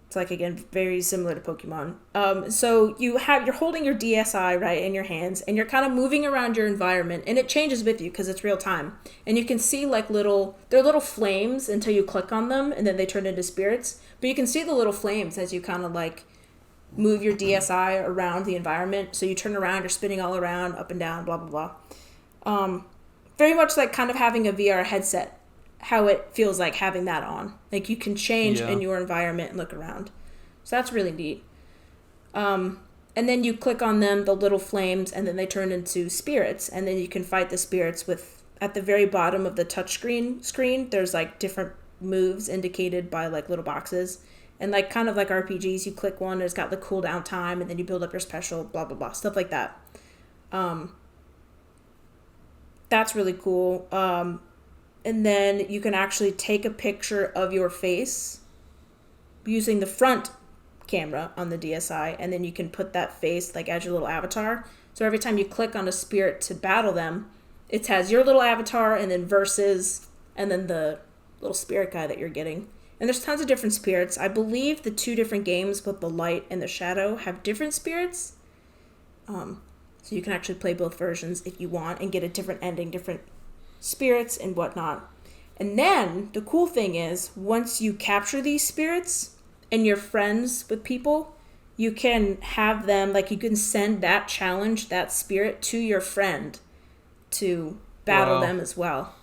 It's like, again, very similar to Pokemon. So you're holding your DSi, right, in your hands, and you're kind of moving around your environment, and it changes with you because it's real time. And you can see like they're little flames until you click on them, and then they turn into spirits. But you can see the little flames as you kind of like move your DSi around the environment. So you turn around, you're spinning all around, up and down, blah, blah, blah. Very much like kind of having a VR headset. How it feels like having that on. Like you can change in your environment and look around. So that's really neat. And then you click on them, the little flames, and then they turn into spirits. And then you can fight the spirits with, at the very bottom of the touchscreen screen, there's like different moves indicated by like little boxes. And like kind of like RPGs, you click one, it's got the cooldown time, and then you build up your special, blah, blah, blah, stuff like that. That's really cool. And then you can actually take a picture of your face using the front camera on the DSi, and then you can put that face like as your little avatar. So every time you click on a spirit to battle them, it has your little avatar and then versus, and then the little spirit guy that you're getting. And there's tons of different spirits. I believe the 2 different games, both the light and the shadow, have different spirits. So you can actually play both versions if you want and get a different ending, different spirits and whatnot. And then the cool thing is, once you capture these spirits and you're friends with people, you can have them, like you can send that challenge, that spirit, to your friend to battle them as well.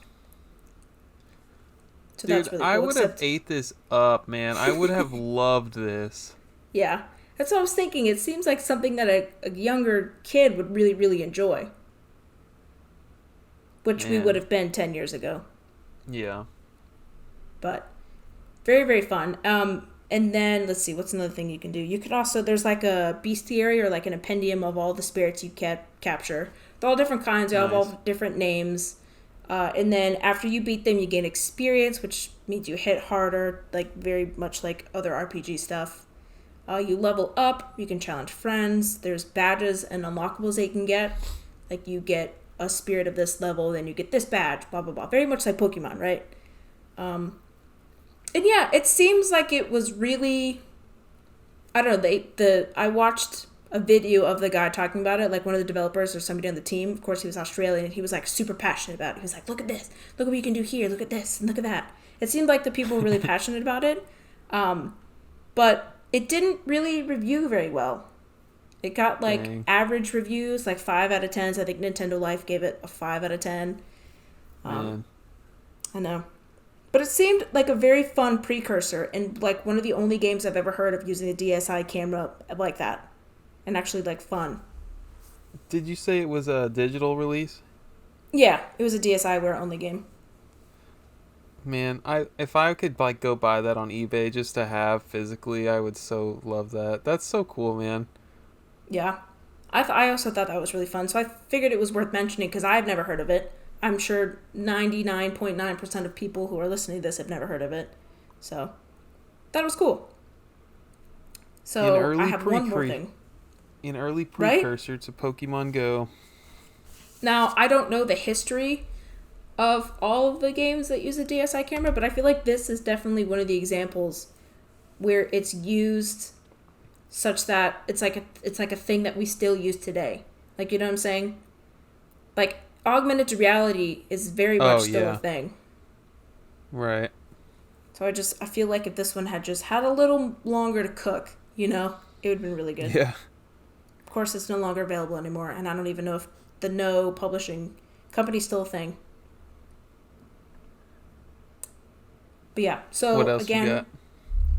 So dude, that's really cool. I would have ate this up, man. I would have loved this. Yeah, that's what I was thinking. It seems like something that a younger kid would really, really enjoy. Which we would have been 10 years ago. Yeah. But very, very fun. And then, let's see, what's another thing you can do? You can also, there's like a bestiary or like an appendium of all the spirits you capture. They're all different kinds. They all have different names. And then after you beat them, you gain experience, which means you hit harder, like very much like other RPG stuff. You level up. You can challenge friends. There's badges and unlockables that you can get. Like you get a spirit of this level, then you get this badge, blah, blah, blah. Very much like Pokemon, right? And yeah, it seems like it was really I don't know, I watched a video of the guy talking about it, like one of the developers or somebody on the team. Of course, he was Australian. He was like super passionate about it. He was like, look at this. Look what you can do here. Look at this. And look at that. It seemed like the people were really passionate about it. But it didn't really review very well. It got like average reviews, like 5 out of 10s. I think Nintendo Life gave it a 5 out of 10. I know. But it seemed like a very fun precursor and like one of the only games I've ever heard of using a DSi camera like that. And actually like fun. Did you say it was a digital release? Yeah, it was a DSiWare only game. Man, if I could like go buy that on eBay just to have physically, I would so love that. That's so cool, man. Yeah. I also thought that was really fun, so I figured it was worth mentioning because I've never heard of it. I'm sure 99.9% of people who are listening to this have never heard of it. So, that was cool. So, I have one more thing. An early precursor to Pokemon Go. Now, I don't know the history of all of the games that use a DSi camera, but I feel like this is definitely one of the examples where it's used such that it's like a thing that we still use today. Like, you know what I'm saying? Like, augmented reality is very much still a thing. Right. So I feel like if this one had just had a little longer to cook, you know, it would have been really good. Yeah. Of course, it's no longer available anymore, and I don't even know if the No publishing company's still a thing. But yeah, so what else again, you got?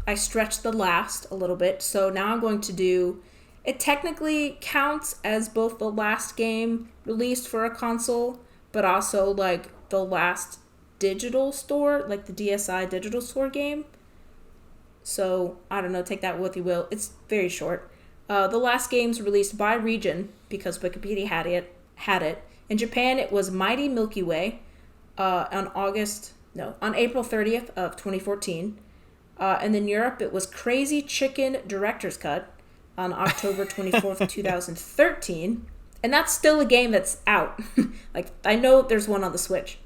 I stretched the last a little bit, so now I'm going to do... It technically counts as both the last game released for a console, but also like the last digital store, like the DSi digital store game. So, I don't know, take that with you will. It's very short. The last game's released by region, because Wikipedia had it. In Japan, it was Mighty Milky Way on April 30th of 2014. And in Europe, it was Crazy Chicken Director's Cut on October 24th, 2013. And that's still a game that's out. Like, I know there's one on the Switch.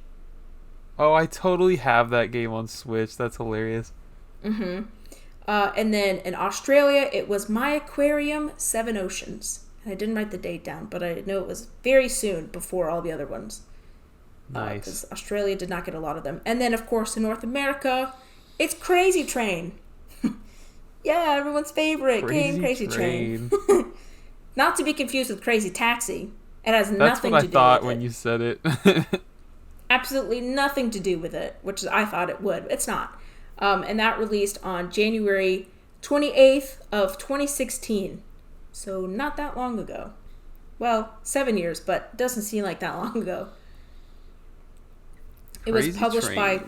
Oh, I totally have that game on Switch. That's hilarious. Mm-hmm. And then in Australia, it was My Aquarium 7 Oceans. And I didn't write the date down, but I know it was very soon before all the other ones. Nice. Because Australia did not get a lot of them. And then, of course, in North America, it's Crazy Train. Yeah, everyone's favorite game, Crazy Train. Not to be confused with Crazy Taxi. It has nothing to do with it. That's what I thought when you said it. Absolutely nothing to do with it, which I thought it would. It's not. And that released on January 28th of 2016. So not that long ago. Well, 7 years, but doesn't seem like that long ago. It was published by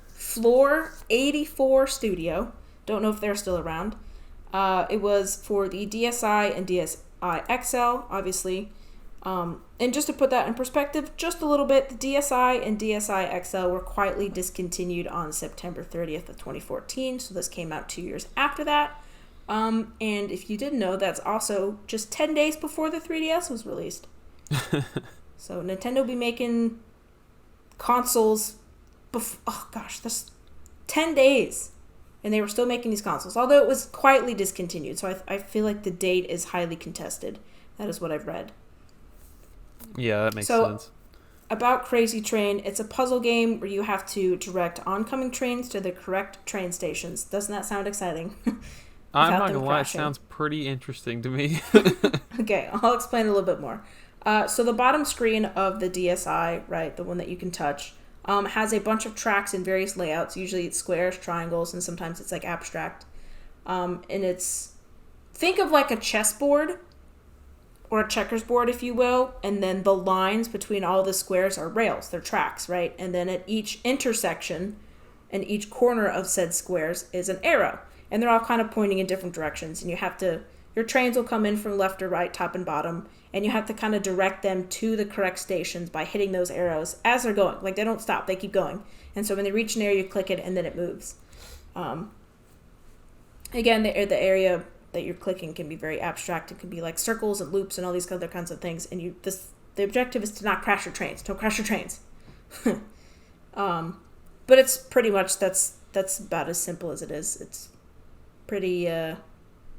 Floor 84 Studio. Don't know if they're still around. It was for the DSi and DSi XL, obviously. And just to put that in perspective, just a little bit, the DSi and DSi XL were quietly discontinued on September 30th of 2014. So this came out 2 years after that. And if you didn't know, that's also just 10 days before the 3DS was released. So Nintendo will be making consoles that's 10 days. And they were still making these consoles, although it was quietly discontinued. So I feel like the date is highly contested. That is what I've read. Yeah, that makes sense. About Crazy Train, it's a puzzle game where you have to direct oncoming trains to the correct train stations. Doesn't that sound exciting? I'm not gonna lie, it sounds pretty interesting to me. Okay, I'll explain a little bit more. So the bottom screen of the DSi, right, the one that you can touch, has a bunch of tracks in various layouts. Usually it's squares, triangles, and sometimes it's like abstract. And it's... Think of like a chessboard, or a checkers board, if you will, and then the lines between all the squares are rails. They're tracks, right? And then at each intersection and each corner of said squares is an arrow. And they're all kind of pointing in different directions. And your trains will come in from left to right, top and bottom, and you have to kind of direct them to the correct stations by hitting those arrows as they're going. Like, they don't stop, they keep going. And so when they reach an area, you click it, and then it moves. Again, the area that you're clicking can be very abstract. It can be like circles and loops and all these other kinds of things. And the objective is to not crash your trains. Don't crash your trains. But it's pretty much, that's about as simple as it is. It's pretty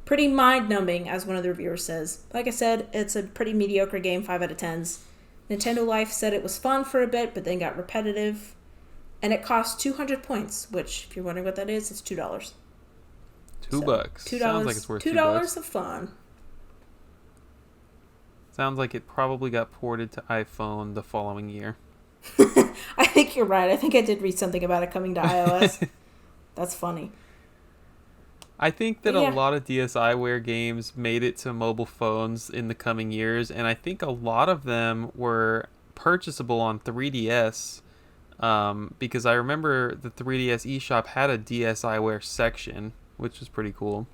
pretty mind-numbing, as one of the reviewers says. Like I said, it's a pretty mediocre game, 5 out of 10s. Nintendo Life said it was fun for a bit, but then got repetitive. And it cost 200 points, which, if you're wondering what that is, it's $2. $2. $2. Sounds like it's worth $2 of fun. Sounds like it probably got ported to iPhone the following year. I think you're right. I think I did read something about it coming to iOS. That's funny. I think that a lot of DSiWare games made it to mobile phones in the coming years, and I think a lot of them were purchasable on 3DS, because I remember the 3DS eShop had a DSiWare section, which was pretty cool.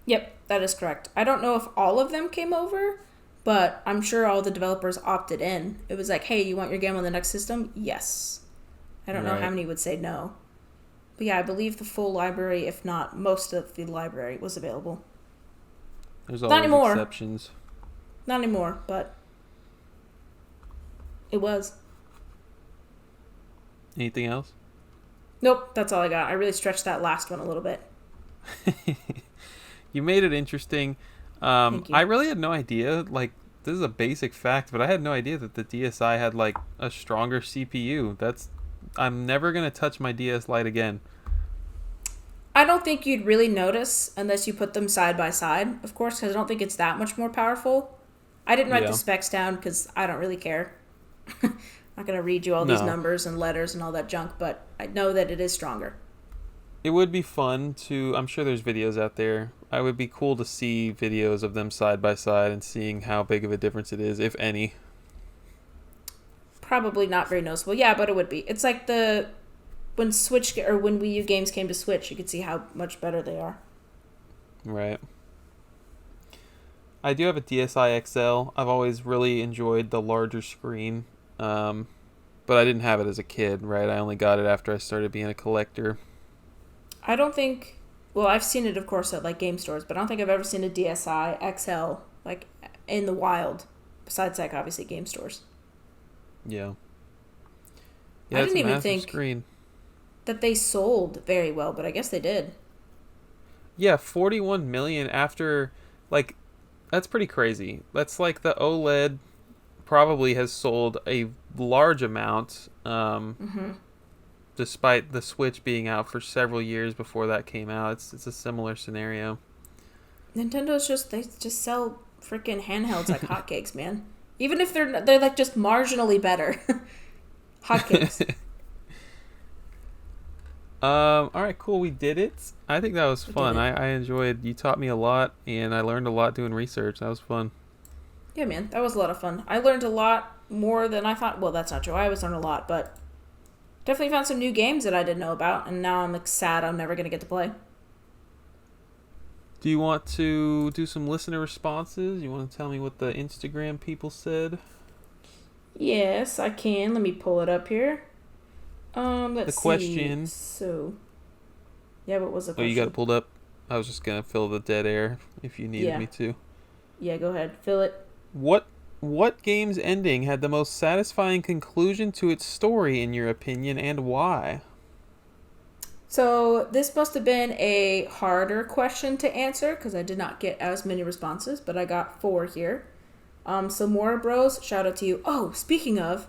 Yep, that is correct. I don't know if all of them came over, but I'm sure all the developers opted in. It was like, hey, you want your game on the next system? Yes. I don't know how many would say no. But yeah, I believe the full library, if not most of the library, was available. There's always exceptions. Not anymore, but it was. Anything else? Nope, that's all I got. I really stretched that last one a little bit. You made it interesting. Thank you. I really had no idea, like, this is a basic fact, but I had no idea that the DSi had, like, a stronger CPU. I'm never going to touch my DS Lite again. I don't think you'd really notice unless you put them side by side, of course, because I don't think it's that much more powerful. I didn't write the specs down because I don't really care. I'm not going to read you all these numbers and letters and all that junk, but I know that it is stronger. It would be fun to, I'm sure there's videos out there. It would be cool to see videos of them side by side and seeing how big of a difference it is, if any. Probably not very noticeable. Yeah, but it would be. It's like when Wii U games came to Switch, you could see how much better they are. Right. I do have a DSi XL. I've always really enjoyed the larger screen, but I didn't have it as a kid, right? I only got it after I started being a collector. I don't think... Well, I've seen it, of course, at, like, game stores, but I don't think I've ever seen a DSi XL, like, in the wild, besides, like, obviously game stores. Yeah. I didn't even think that they sold very well, but I guess they did. Yeah, 41 million after, like, that's pretty crazy. That's like the OLED probably has sold a large amount, despite the Switch being out for several years before that came out. It's a similar scenario. Nintendo's they just sell freaking handhelds like hotcakes, man. Even if they're like just marginally better. Hotcakes. All right, cool. We did it. I think that was fun. I enjoyed. You taught me a lot, and I learned a lot doing research. That was fun. Yeah, man, that was a lot of fun. I learned a lot more than I thought. Well, that's not true. I always learn a lot, but definitely found some new games that I didn't know about, and now I'm sad I'm never gonna get to play. Do you want to do some listener responses? You want to tell me what the Instagram people said? Yes, I can. Let me pull it up here. Let's see. The question. So, yeah, what was the question? Oh, you got it pulled up? I was just going to fill the dead air if you needed me to. Yeah, go ahead. Fill it. What game's ending had the most satisfying conclusion to its story, in your opinion, and why? So, this must have been a harder question to answer, because I did not get as many responses, but I got 4 here. So, Mora Bros, shout out to you. Oh, speaking of,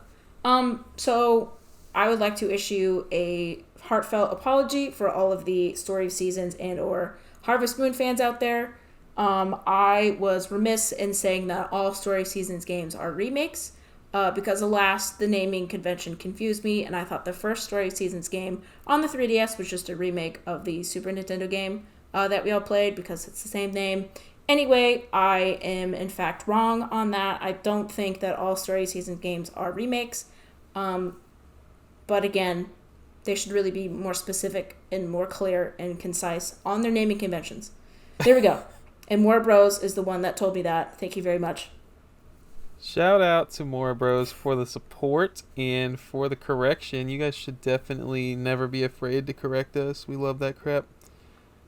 so I would like to issue a heartfelt apology for all of the Story of Seasons and or Harvest Moon fans out there. I was remiss in saying that all Story of Seasons games are remakes, because alas, the naming convention confused me, and I thought the first Story of Seasons game on the 3DS was just a remake of the Super Nintendo game that we all played, because it's the same name. Anyway, I am in fact wrong on that. I don't think that all Story of Seasons games are remakes. But again, they should really be more specific and more clear and concise on their naming conventions. There we go. And Mora Bros is the one that told me that. Thank you very much. Shout out to Mora Bros for the support and for the correction. You guys should definitely never be afraid to correct us. We love that crap.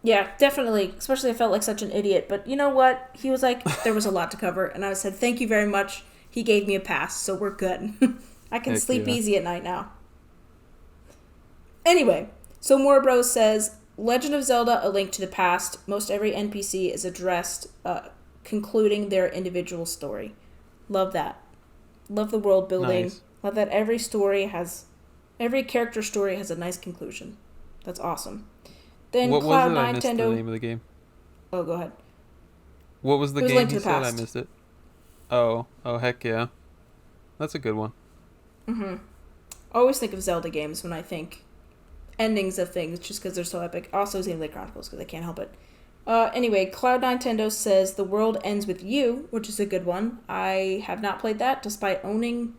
Yeah, definitely. Especially I felt like such an idiot. But you know what? He was like, there was a lot to cover. And I said, thank you very much. He gave me a pass, so we're good. I can sleep easy at night now. Anyway, so Mora Bros says, Legend of Zelda: A Link to the Past. Most every NPC is addressed, concluding their individual story. Love that. Love the world building. Nice. Love that every character story has a nice conclusion. That's awesome. Then What was it? I Cloud9 missed the Nintendo. name of the game. Oh, go ahead. What was the It was game Link to you the said? I Past. missed it. Oh, heck yeah. That's a good one. I always think of Zelda games when I think endings of things, just because they're so epic. Also, Xenoblade Chronicles, because I can't help it. Anyway, Cloud9 Nintendo says The World Ends With You, which is a good one. I have not played that, despite owning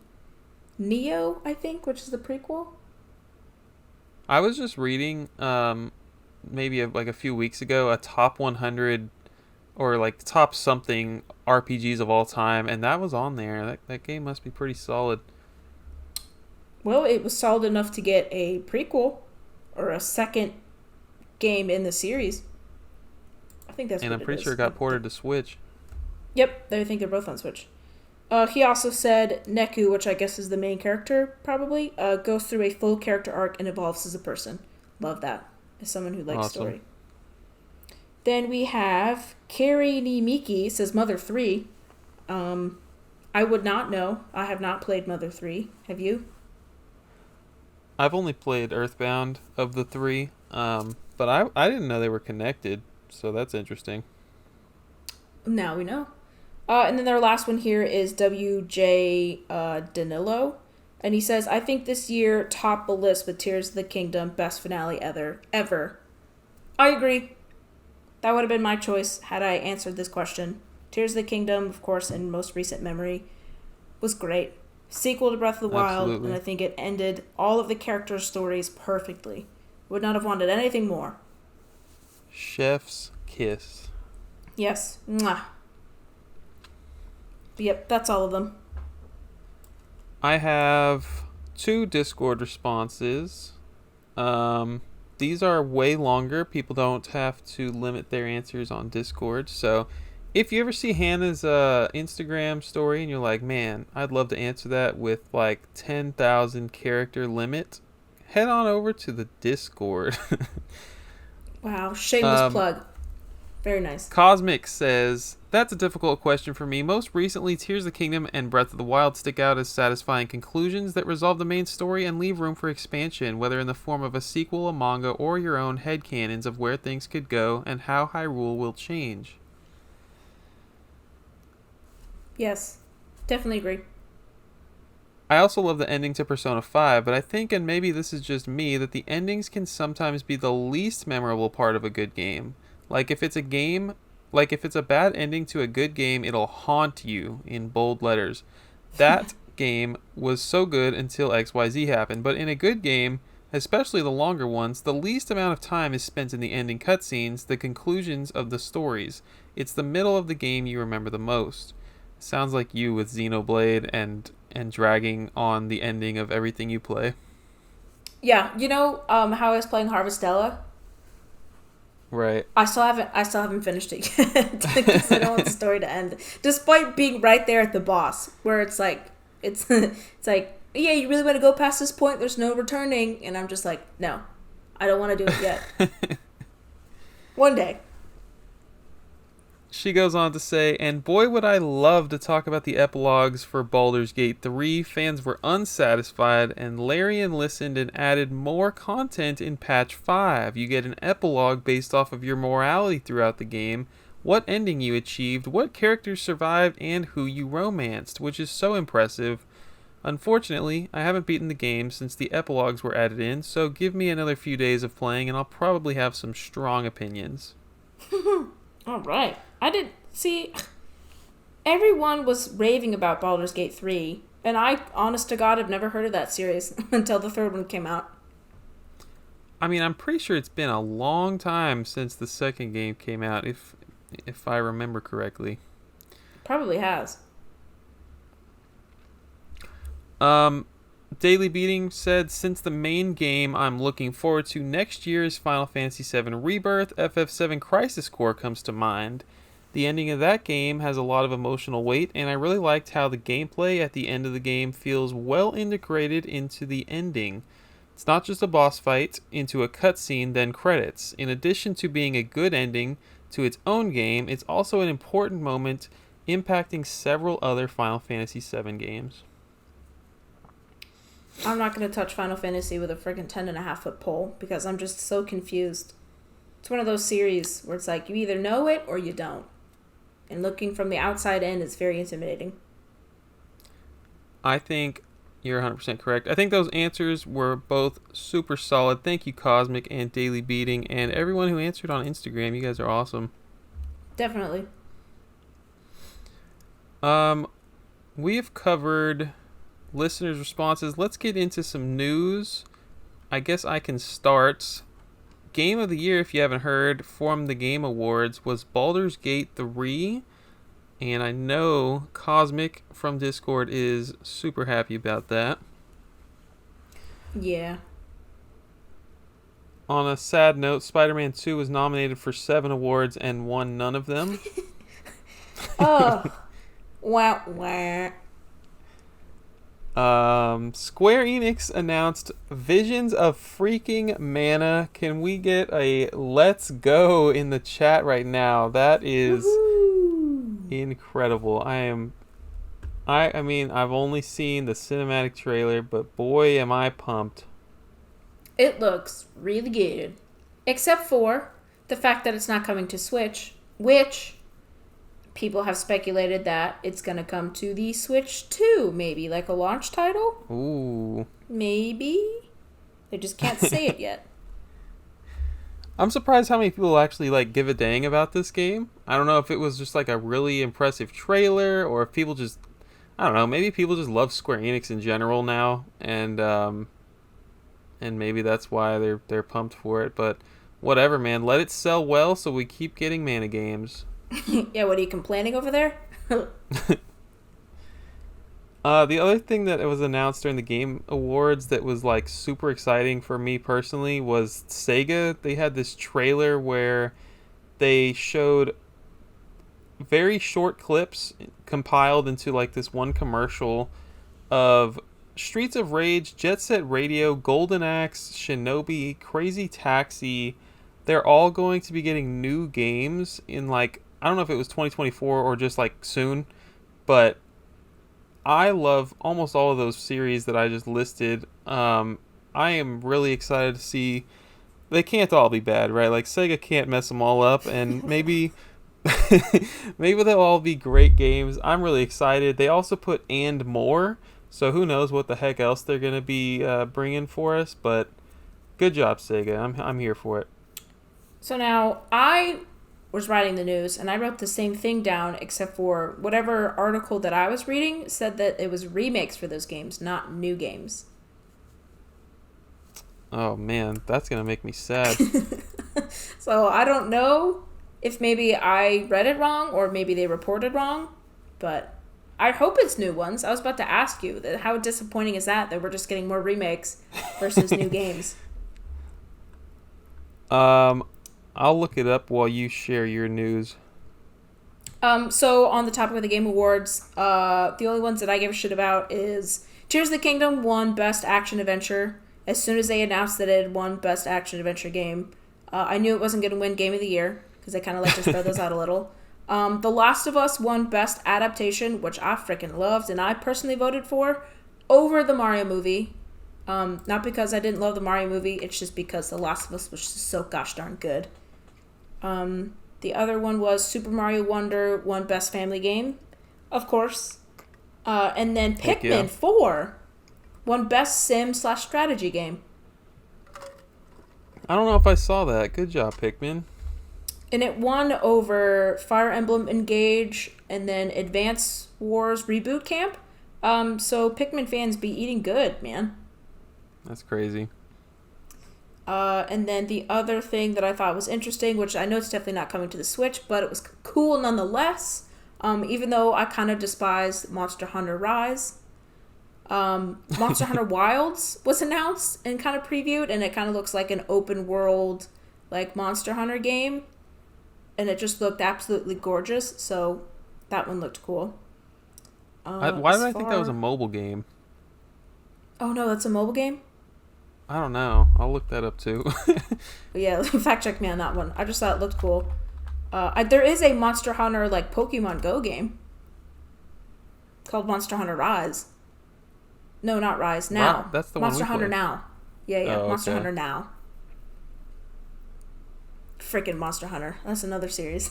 Neo, I think, which is the prequel. I was just reading, maybe like a few weeks ago, a top 100 or like top something RPGs of all time, and that was on there. That game must be pretty solid. Well, it was solid enough to get a prequel or a second game in the series. I think that's And what I'm pretty it sure is. it got ported to Switch. Yep, I think they're both on Switch. He also said Neku, which I guess is the main character, probably, goes through a full character arc and evolves as a person. Love that. As someone who likes Awesome. story. Then we have Kari ni Miki, says Mother 3. I would not know. I have not played Mother 3. Have you? I've only played Earthbound of the three, but I didn't know they were connected, so that's interesting. Now we know. And then their last one here is WJ Danilo. And he says, I think this year topped the list with Tears of the Kingdom, best finale ever. I agree. That would have been my choice had I answered this question. Tears of the Kingdom, of course, in most recent memory, was great. Sequel to Breath of the Wild, Absolutely. and I think it ended all of the character stories perfectly. Would not have wanted anything more. Chef's kiss. Yes. Mwah. Yep, that's all of them. I have 2 Discord responses. These are way longer. People don't have to limit their answers on Discord. So if you ever see Hannah's Instagram story and you're like, man, I'd love to answer that with like 10,000 character limit, head on over to the Discord. Wow, shameless plug. Very nice. Cosmic says, that's a difficult question for me. Most recently, Tears of the Kingdom and Breath of the Wild stick out as satisfying conclusions that resolve the main story and leave room for expansion, whether in the form of a sequel, a manga, or your own headcanons of where things could go and how Hyrule will change. Yes, definitely agree. I also love the ending to Persona 5, but I think, and maybe this is just me, that the endings can sometimes be the least memorable part of a good game. Like if it's a bad ending to a good game, it'll haunt you in bold letters. That game was so good until XYZ happened, but in a good game, especially the longer ones, the least amount of time is spent in the ending cutscenes, the conclusions of the stories. It's the middle of the game you remember the most. Sounds like you with Xenoblade and dragging on the ending of everything you play. Yeah, you know how I was playing Harvestella? Right. I still haven't finished it yet because I don't want the story to end. Despite being right there at the boss, where it's like it's like, yeah, you really want to go past this point? There's no returning, and I'm just like, no, I don't want to do it yet. One day. She goes on to say, and boy would I love to talk about the epilogues for Baldur's Gate 3. Fans were unsatisfied, and Larian listened and added more content in patch 5. You get an epilogue based off of your morality throughout the game, what ending you achieved, what characters survived, and who you romanced, which is so impressive. Unfortunately, I haven't beaten the game since the epilogues were added in, so give me another few days of playing and I'll probably have some strong opinions. All right. I did see. Everyone was raving about Baldur's Gate 3, and I, honest to God, have never heard of that series until the third one came out. I mean, I'm pretty sure it's been a long time since the second game came out, if I remember correctly. Probably has. Daily Beating said, since the main game I'm looking forward to next year is Final Fantasy VII Rebirth, FF7 Crisis Core comes to mind. The ending of that game has a lot of emotional weight, and I really liked how the gameplay at the end of the game feels well integrated into the ending. It's not just a boss fight into a cutscene, then credits. In addition to being a good ending to its own game, it's also an important moment impacting several other Final Fantasy VII games. I'm not going to touch Final Fantasy with a freaking 10.5-foot pole because I'm just so confused. It's one of those series where it's like you either know it or you don't. And looking from the outside in is very intimidating. I think you're 100% correct. I think those answers were both super solid. Thank you, Cosmic and Daily Beating, and everyone who answered on Instagram. You guys are awesome. Definitely. We have covered listeners' responses. Let's get into some news. I guess I can start. Game of the Year, if you haven't heard, from the Game Awards was Baldur's Gate 3. And I know Cosmic from Discord is super happy about that. Yeah. On a sad note, Spider-Man 2 was nominated for 7 awards and won none of them. Oh. Wah, wah. Square Enix announced Visions of Freaking Mana. Can we get a let's go in the chat right now? That is incredible. I mean, I've only seen the cinematic trailer, but boy, am I pumped. It looks really good. Except for the fact that it's not coming to Switch, which people have speculated that it's going to come to the Switch too, maybe like a launch title. Ooh. Maybe. They just can't say it yet. I'm surprised how many people actually like give a dang about this game. I don't know if it was just like a really impressive trailer or if people just, I don't know, maybe people just love Square Enix in general now, and maybe that's why they're pumped for it. But whatever, man, let it sell well so we keep getting Mana games. Yeah, what are you complaining over there? The other thing that was announced during the Game Awards that was like super exciting for me personally was Sega. They had this trailer where they showed very short clips compiled into like this one commercial of Streets of Rage, Jet Set Radio, Golden Axe, Shinobi, Crazy Taxi. They're all going to be getting new games in like, I don't know if it was 2024 or just like soon, but I love almost all of those series that I just listed. I am really excited to see. They can't all be bad, right? Like Sega can't mess them all up, and maybe maybe they'll all be great games. I'm really excited. They also put "and more," so who knows what the heck else they're gonna be bringing for us. But good job, Sega. I'm here for it. So now I was writing the news and I wrote the same thing down, except for whatever article that I was reading said that it was remakes for those games, not new games. Oh man, that's gonna make me sad. So I don't know if maybe I read it wrong or maybe they reported wrong, but I hope it's new ones. I was about to ask you that how disappointing is that we're just getting more remakes versus new games. I'll look it up while you share your news. So on the topic of the Game Awards, the only ones that I give a shit about is Tears of the Kingdom won Best Action Adventure. As soon as they announced that it had won Best Action Adventure game, I knew it wasn't going to win Game of the Year because they kind of like to spread those out a little. The Last of Us won Best Adaptation, which I freaking loved and I personally voted for over the Mario movie. Not because I didn't love the Mario movie, it's just because The Last of Us was just so gosh darn good. The other one was Super Mario Wonder won Best Family Game, of course. And then Pikmin 4 won Best Sim/Strategy Game. I don't know if I saw that. Good job, Pikmin. And it won over Fire Emblem Engage and then Advance Wars Reboot Camp. So Pikmin fans be eating good, man. That's crazy. And then the other thing that I thought was interesting, which I know it's definitely not coming to the Switch, but it was cool nonetheless, even though I kind of despised Monster Hunter Rise. Monster Hunter Wilds was announced and kind of previewed, and it kind of looks like an open world like Monster Hunter game, and it just looked absolutely gorgeous, so that one looked cool. Why did I think that was a mobile game? Oh no, that's a mobile game? I don't know. I'll look that up too. But yeah, fact check me on that one. I just thought it looked cool. There is a Monster Hunter like Pokemon Go game called Monster Hunter Rise. No, not Rise. Now. That's the Monster one we Hunter played. Now. Yeah. Oh, Monster okay. Hunter Now. Freaking Monster Hunter. That's another series.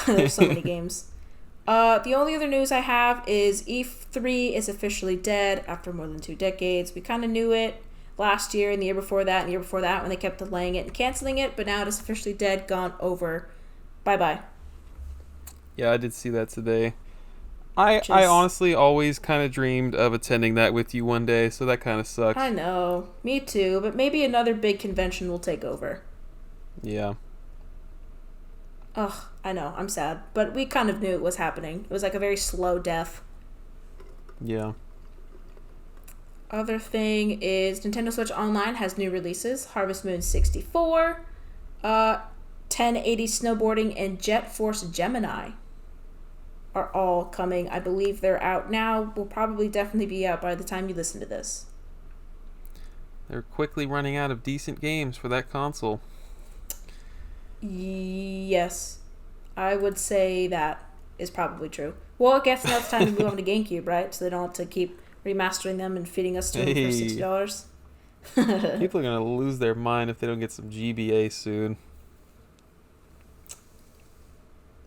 There's so many games. The only other news I have is E3 is officially dead after more than 2 decades. We kind of knew it last year and the year before that and the year before that when they kept delaying it and canceling it, but now it is officially dead, gone, over. Bye-bye. Yeah, I did see that today. I honestly always kind of dreamed of attending that with you one day, so that kind of sucks. I know. Me too, but maybe another big convention will take over. Yeah. Ugh, I know. I'm sad. But we kind of knew it was happening. It was like a very slow death. Yeah. Other thing is Nintendo Switch Online has new releases. Harvest Moon 64, 1080 Snowboarding, and Jet Force Gemini are all coming. I believe they're out now. Will probably definitely be out by the time you listen to this. They're quickly running out of decent games for that console. Yes. I would say that is probably true. Well, I guess now it's time to move on to GameCube, right? So they don't have to keep remastering them and feeding us to them for $60. People are going to lose their mind if they don't get some GBA soon.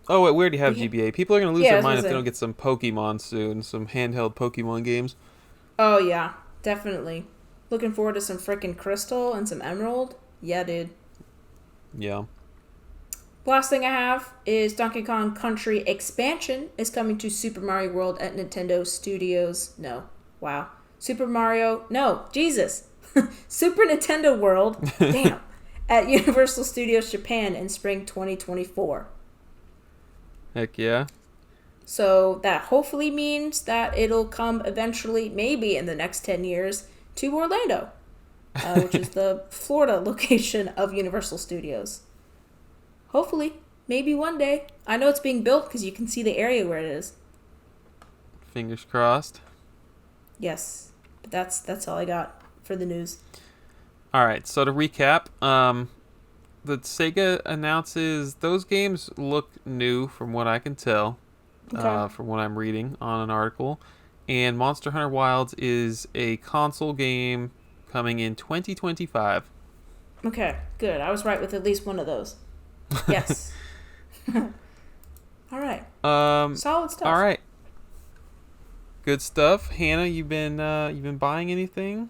Oh, wait, we already have GBA. People are going to lose their mind if they don't get some Pokemon soon. Some handheld Pokemon games. Oh, yeah. Definitely. Looking forward to some freaking Crystal and some Emerald. Yeah, dude. Yeah. Last thing I have is Donkey Kong Country Expansion is coming to Super Mario World at Nintendo Studios. No. Wow. Super Nintendo World. Damn. At Universal Studios Japan in spring 2024. Heck yeah. So that hopefully means that it'll come eventually, maybe in the next 10 years, to Orlando, which is the Florida location of Universal Studios. Hopefully. Maybe one day. I know it's being built because you can see the area where it is. Fingers crossed. Yes. But that's all I got for the news. All right, so to recap, the Sega announces those games look new from what I can tell, from what I'm reading on an article. And Monster Hunter Wilds is a console game coming in 2025. Okay, good. I was right with at least one of those. Yes. All right. Solid stuff. All right. Good stuff. Hannah, you've been buying anything?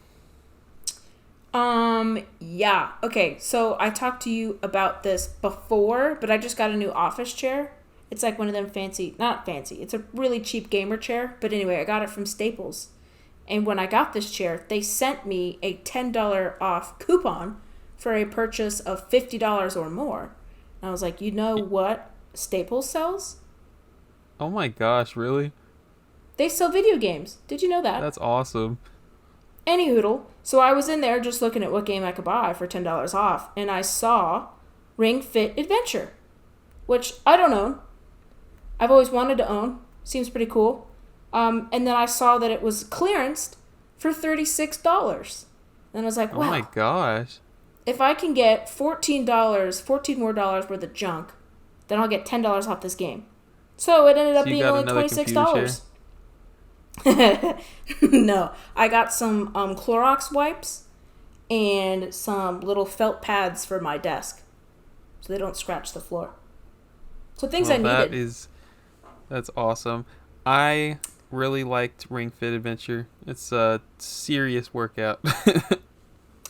Yeah. Okay, so I talked to you about this before, but I just got a new office chair. It's like one of them not fancy. It's a really cheap gamer chair, but anyway, I got it from Staples. And when I got this chair, they sent me a $10 off coupon for a purchase of $50 or more. And I was like, you know what Staples sells? Oh my gosh, really? They sell video games. Did you know that? That's awesome. Anyhoodle, so I was in there just looking at what game I could buy for $10 off, and I saw Ring Fit Adventure, which I don't own. I've always wanted to own. Seems pretty cool. And then I saw that it was clearanced for $36. And I was like, wow. Oh my gosh. If I can get $14 more dollars worth of junk, then I'll get $10 off this game. So it ended up being only $26. No, I got some Clorox wipes and some little felt pads for my desk so they don't scratch the floor. So things I needed. That's awesome. I really liked Ring Fit Adventure. It's a serious workout.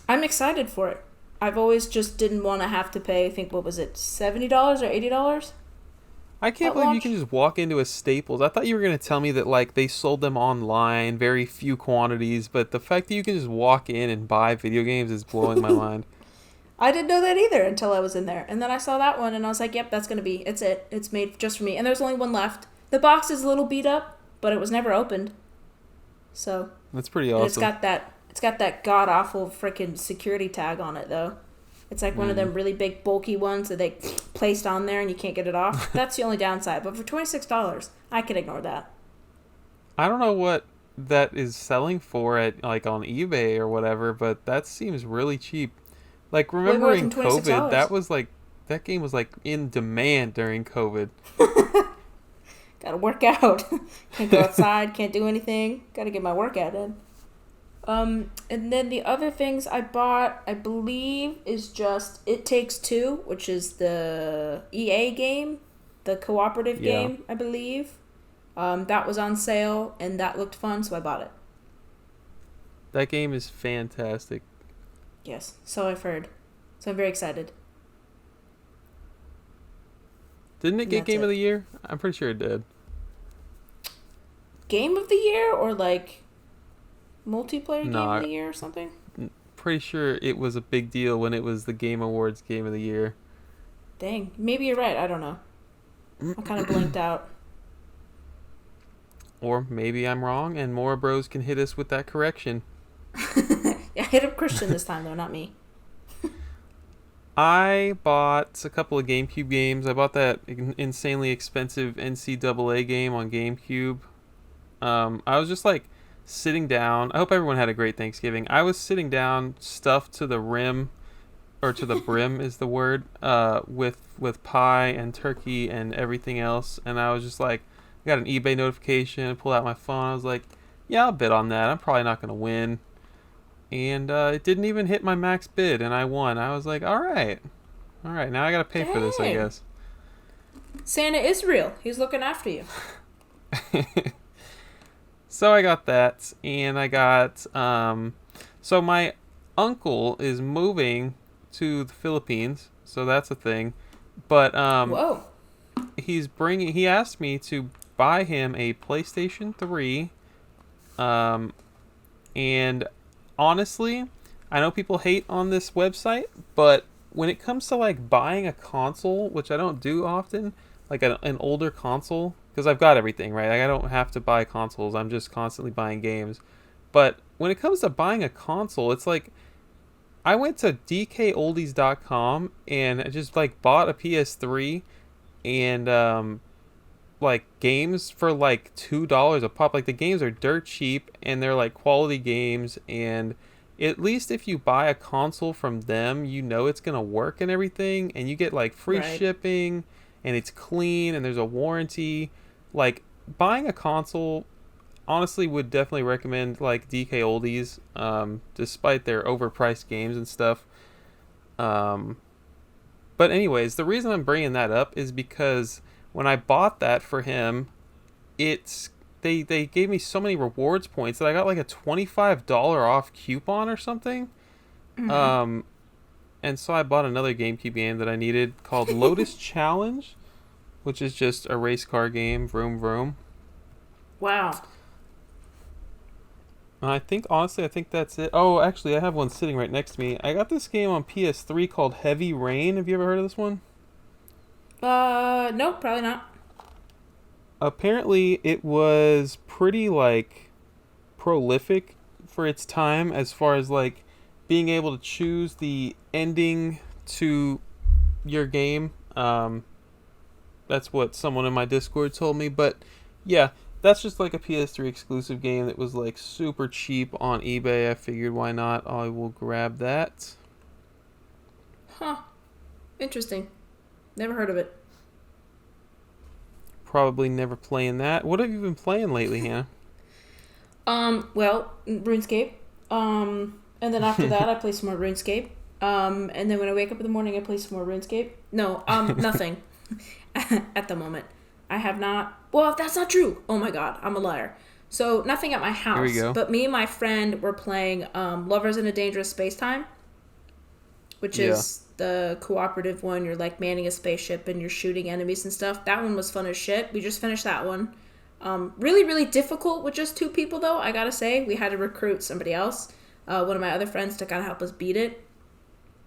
I'm excited for it. I've always just didn't want to have to pay, I think, what was it, $70 or $80? I can't believe you can just walk into a Staples. I thought you were going to tell me that like they sold them online, very few quantities, but the fact that you can just walk in and buy video games is blowing my mind. I didn't know that either until I was in there. And then I saw that one and I was like, yep, that's going to be, it's it. It's made just for me. And there's only one left. The box is a little beat up, but it was never opened. So. That's pretty awesome. It's got that god-awful freaking security tag on it, though. It's like one of them really big, bulky ones that they placed on there and you can't get it off. That's the only downside. But for $26, I can ignore that. I don't know what that is selling for at like on eBay or whatever, but that seems really cheap. Like Way more than remembering COVID, $26. that game was like in demand during COVID. Gotta work out. Can't go outside, can't do anything. Gotta get my workout in. And then the other things I bought, I believe, is just It Takes Two, which is the EA game, the cooperative Yeah. game, I believe. That was on sale, and that looked fun, so I bought it. That game is fantastic. Yes, so I've heard. So I'm very excited. Didn't it And get that's Game of it. the Year? I'm pretty sure it did. Game of the year or like multiplayer game of No, the year or something? pretty sure it was a big deal when it was the Game Awards Game of the Year. Dang, maybe you're right. I don't know. I kind of blinked out. Or maybe I'm wrong and more bros can hit us with that correction. Yeah, hit up Christian this time though, not me. I bought a couple of GameCube games. I bought that insanely expensive NCAA game on GameCube. I was just like sitting down. I hope everyone had a great Thanksgiving. I was sitting down, stuffed to the rim, or to the brim is the word, with pie and turkey and everything else. And I was just like, I got an eBay notification, pulled out my phone. I was like, yeah, I'll bet on that. I'm probably not gonna win. And it didn't even hit my max bid, and I won. I was like, all right. Now I gotta pay for this, I Dang. guess. Santa is real. He's looking after you. So I got that, and I got so my uncle is moving to the Philippines, so that's a thing. But Whoa. he asked me to buy him a PlayStation 3. And honestly, I know people hate on this website, but when it comes to like buying a console, which I don't do often, like an older console, because I've got everything, right? Like I don't have to buy consoles. I'm just constantly buying games. But when it comes to buying a console, it's like I went to dkoldies.com and I just like bought a PS3 and like games for like $2 a pop. Like the games are dirt cheap and they're like quality games, and at least if you buy a console from them, you know it's gonna work and everything, and you get like free Right. shipping and it's clean and there's a warranty. Like buying a console, honestly, would definitely recommend like DK Oldies, despite their overpriced games and stuff. Um, but anyways, the reason I'm bringing that up is because when I bought that for him, it's they gave me so many rewards points that I got like a $25 off coupon or something. Mm-hmm. Um, and so I bought another GameCube game that I needed called Lotus Challenge, which is just a race car game, vroom vroom. Wow. And I think that's it. Oh, actually, I have one sitting right next to me. I got this game on PS3 called Heavy Rain. Have you ever heard of this one? Nope, probably not. Apparently, it was pretty like prolific for its time as far as like being able to choose the ending to your game. That's what someone in my Discord told me. But yeah, that's just like a PS3 exclusive game that was like super cheap on eBay. I figured why not? I will grab that. Huh. Interesting. Never heard of it. Probably never playing that. What have you been playing lately, Hannah? Well, RuneScape. And then after that, I play some more RuneScape. And then when I wake up in the morning, I play some more RuneScape. No, nothing. At the moment. I have not. Well, that's not true. Oh my god, I'm a liar. So, nothing at my house. Here we go. But me and my friend were playing Lovers in a Dangerous Space Time, which Yeah. is the cooperative one. You're like manning a spaceship and you're shooting enemies and stuff. That one was fun as shit. We just finished that one. Really, really difficult with just two people, though, I gotta say. We had to recruit somebody else, one of my other friends, to kind of help us beat it.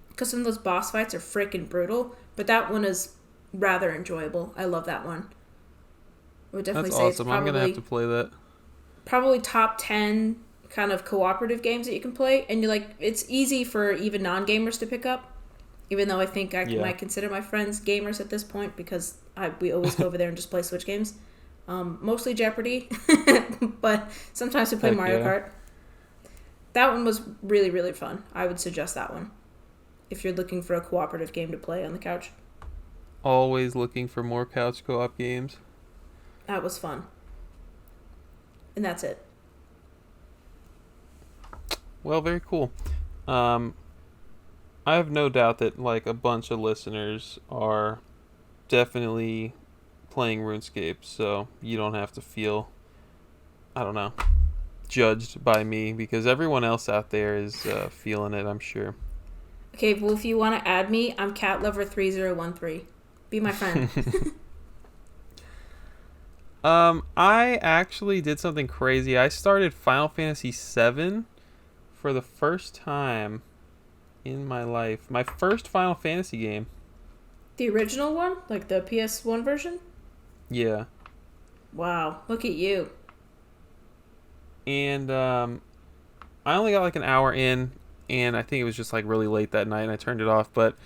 Because some of those boss fights are freaking brutal. But that one is rather enjoyable. I love that one. I would definitely That's say awesome. I'm gonna have to play that. probably top 10 kind of cooperative games that you can play. And you like, it's easy for even non-gamers to pick up. Even though I think I Yeah. might consider my friends gamers at this point because we always go over there and just play Switch games. Mostly Jeopardy, but sometimes we play Heck Mario yeah. Kart. That one was really, really fun. I would suggest that one if you're looking for a cooperative game to play on the couch. Always looking for more couch co-op games. That was fun. And that's it. Well, very cool. Um, I have no doubt that like a bunch of listeners are definitely playing RuneScape, so you don't have to feel, I don't know, judged by me because everyone else out there is feeling it, I'm sure. Okay, well, if you want to add me, I'm catlover3013. Be my friend. I actually did something crazy. I started Final Fantasy VII for the first time in my life. My first Final Fantasy game. The original one? Like the PS1 version? Yeah. Wow, look at you. And I only got like an hour in, and I think it was just like really late that night, and I turned it off. But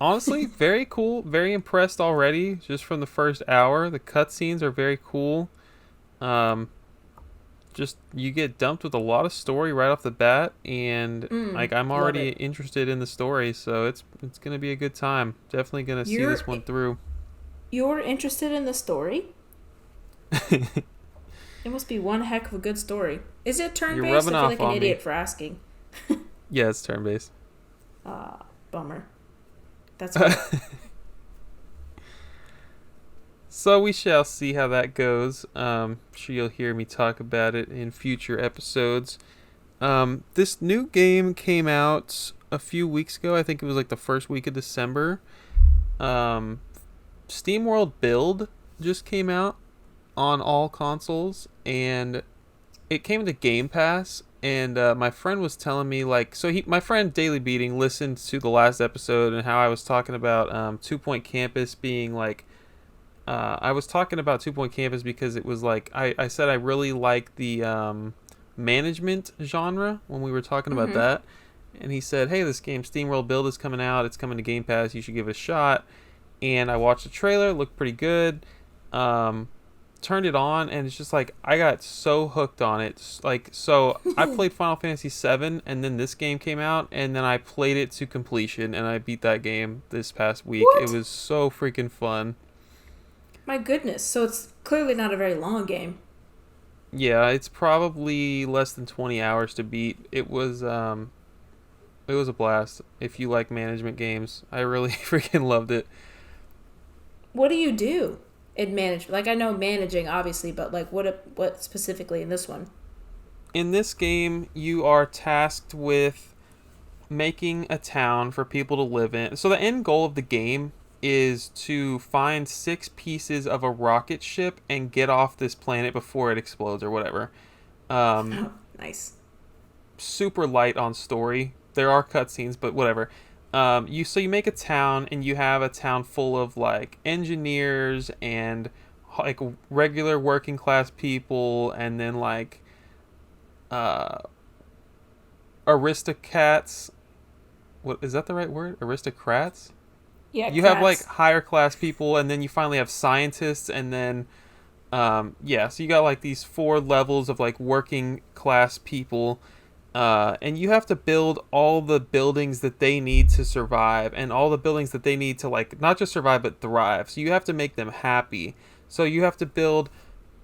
honestly, very cool. Very impressed already, just from the first hour. The cutscenes are very cool. Um, just you get dumped with a lot of story right off the bat, and like I'm Love already it. interested in the story, so it's gonna be a good time. Definitely gonna see You're this one through. you're interested in the story? It must be one heck of a good story. Is it You're turn-based? I rubbing feel off like an on idiot me. for asking. Yeah, it's turn based. Bummer. That's okay. So we shall see how that goes. Sure you'll hear me talk about it in future episodes. This new game came out a few weeks ago. I think it was like the first week of December. Um, SteamWorld Build just came out on all consoles, and it came to Game Pass. And my friend was telling me like, my friend Daily Beating listened to the last episode and how I was talking about 2 Point Campus being like I was talking about 2 Point Campus because it was like I said I really like the management genre when we were talking about that, and he said, "Hey, this game SteamWorld Build is coming out. It's coming to Game Pass. You should give it a shot." And I watched the trailer. It looked pretty good. Um, Turned it on, and it's just like I got so hooked on it. Like so, I played Final Fantasy VII, and then this game came out, and then I played it to completion, and I beat that game this past week. It What? was so freaking fun. My goodness. So it's clearly not a very long game. Yeah, it's probably less than 20 hours to beat. It was a blast. If you like management games, I really freaking loved it. What do you do in management? Like I know managing obviously, but like what specifically in this one? In this game, you are tasked with making a town for people to live in. So the end goal of the game is to find 6 pieces of a rocket ship and get off this planet before it explodes or whatever. Um, Oh, nice. Super light on story. There are cutscenes, but whatever. You make a town, and you have a town full of like engineers and like regular working class people, and then like uh, aristocrats. What is that the right word? Aristocrats. Yeah, You have like crats. higher class people, and then you finally have scientists, and then yeah, so you got like these 4 levels of like working class people, and you have to build all the buildings that they need to survive, and all the buildings that they need to like not just survive but thrive. So you have to make them happy. So you have to build.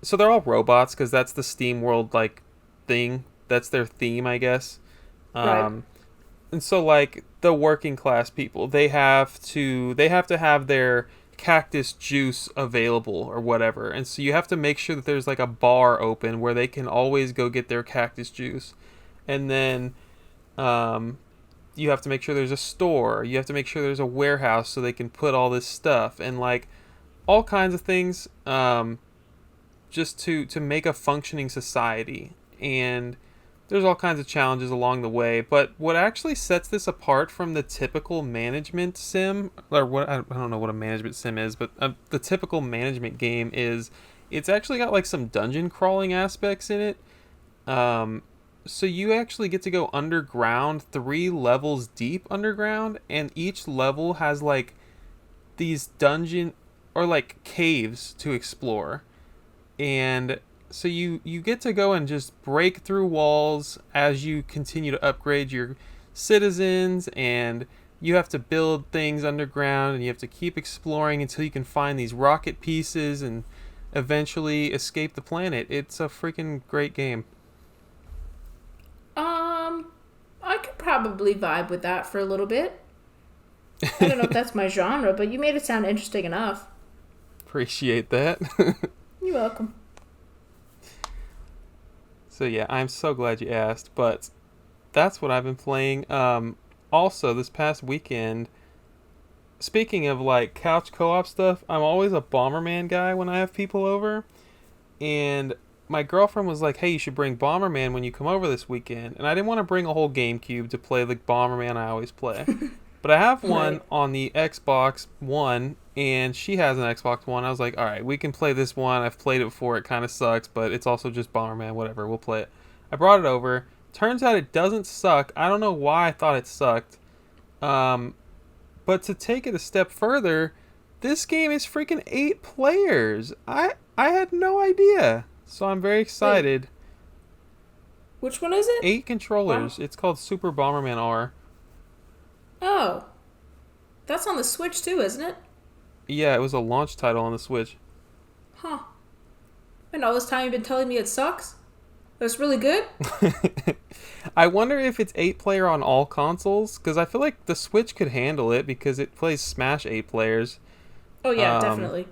So they're all robots because that's the Steam World like thing. That's their theme, I guess. Right. Um, and so like the working class people, they have to have their cactus juice available or whatever, and so you have to make sure that there's like a bar open where they can always go get their cactus juice. And then um, you have to make sure there's a store, you have to make sure there's a warehouse so they can put all this stuff and like all kinds of things, just to make a functioning society. And there's all kinds of challenges along the way, but what actually sets this apart from the typical management sim, or what I don't know what a management sim is, but the typical management game is it's actually got like some dungeon crawling aspects in it. Um, so you actually get to go underground, 3 levels deep underground, and each level has like these dungeon or like caves to explore. And so you get to go and just break through walls as you continue to upgrade your citizens, and you have to build things underground, and you have to keep exploring until you can find these rocket pieces and eventually escape the planet. It's a freaking great game. I could probably vibe with that for a little bit. I don't know if that's my genre, but you made it sound interesting enough. Appreciate that. You're welcome. So yeah, I'm so glad you asked, but that's what I've been playing. Also, this past weekend, speaking of like couch co-op stuff, I'm always a Bomberman guy when I have people over, and my girlfriend was like, "Hey, you should bring Bomberman when you come over this weekend." And I didn't want to bring a whole GameCube to play the Bomberman I always play. But I have one Right. on the Xbox One, and she has an Xbox One. I was like, all right, we can play this one. I've played it before. It kind of sucks, but it's also just Bomberman. Whatever, we'll play it. I brought it over. Turns out it doesn't suck. I don't know why I thought it sucked. But to take it a step further, this game is freaking 8 players. I had no idea. So I'm very excited. Which one is it? 8 controllers. It's called Super Bomberman R. Oh. That's on the Switch too, isn't it? Yeah, it was a launch title on the Switch. Huh. And all this time you've been telling me it sucks? That's really good? I wonder if it's 8 player on all consoles, because I feel like the Switch could handle it because it plays Smash 8 players. Oh yeah, definitely.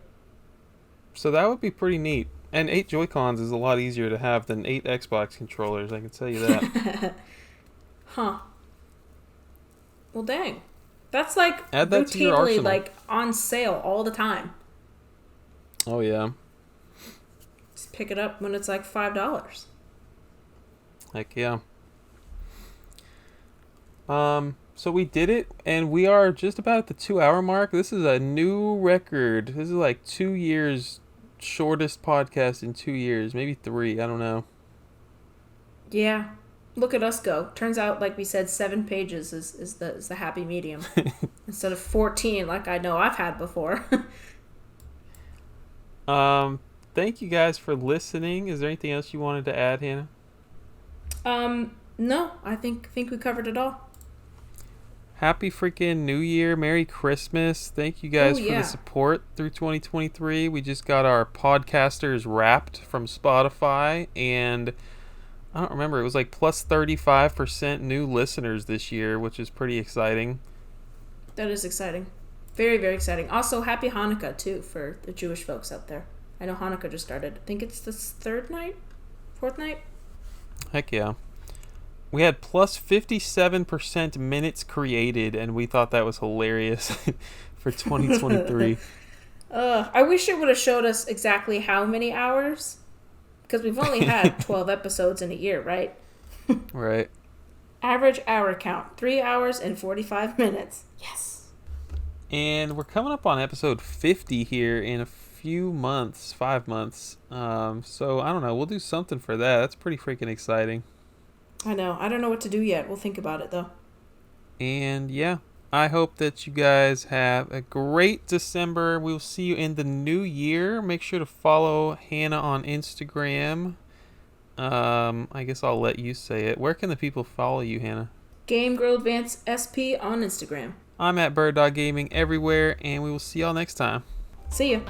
So that would be pretty neat. And 8 Joy-Cons is a lot easier to have than 8 Xbox controllers, I can tell you that. Huh. Well, dang. That's like Add that to your routinely arsenal. like on sale all the time. Oh yeah. Just pick it up when it's like $5. Heck yeah. So we did it, and we are just about at the 2-hour mark. This is a new record. This is like 2 years shortest podcast in 2 years, maybe 3. I don't know. Yeah. Look at us go. Turns out, like we said, 7 pages is the happy medium. Instead of 14 like I know I've had before. Thank you guys for listening. Is there anything else you wanted to add, Hannah? No, I think we covered it all. Happy freaking New Year. Merry Christmas. Thank you guys Ooh, for yeah. the support through 2023. We just got our podcasters wrapped from Spotify, and I don't remember. It was like plus 35% new listeners this year, which is pretty exciting. That is exciting. Very, very exciting. Also, happy Hanukkah, too, for the Jewish folks out there. I know Hanukkah just started. I think it's the 4th night? Heck yeah. We had plus 57% minutes created, and we thought that was hilarious for 2023. I wish it would have showed us exactly how many hours. Because we've only had 12 episodes in a year, right? Right. Average hour count, 3 hours and 45 minutes. Yes. And we're coming up on episode 50 here in a few months, 5 months. So I don't know. We'll do something for that. That's pretty freaking exciting. I know. I don't know what to do yet. We'll think about it, though. And yeah, I hope that you guys have a great December. We'll see you in the new year. Make sure to follow Hannah on Instagram. I guess I'll let you say it. Where can the people follow you, Hannah? Game Girl Advance SP on Instagram. I'm at Bird Dog Gaming everywhere, and we will see y'all next time. See ya.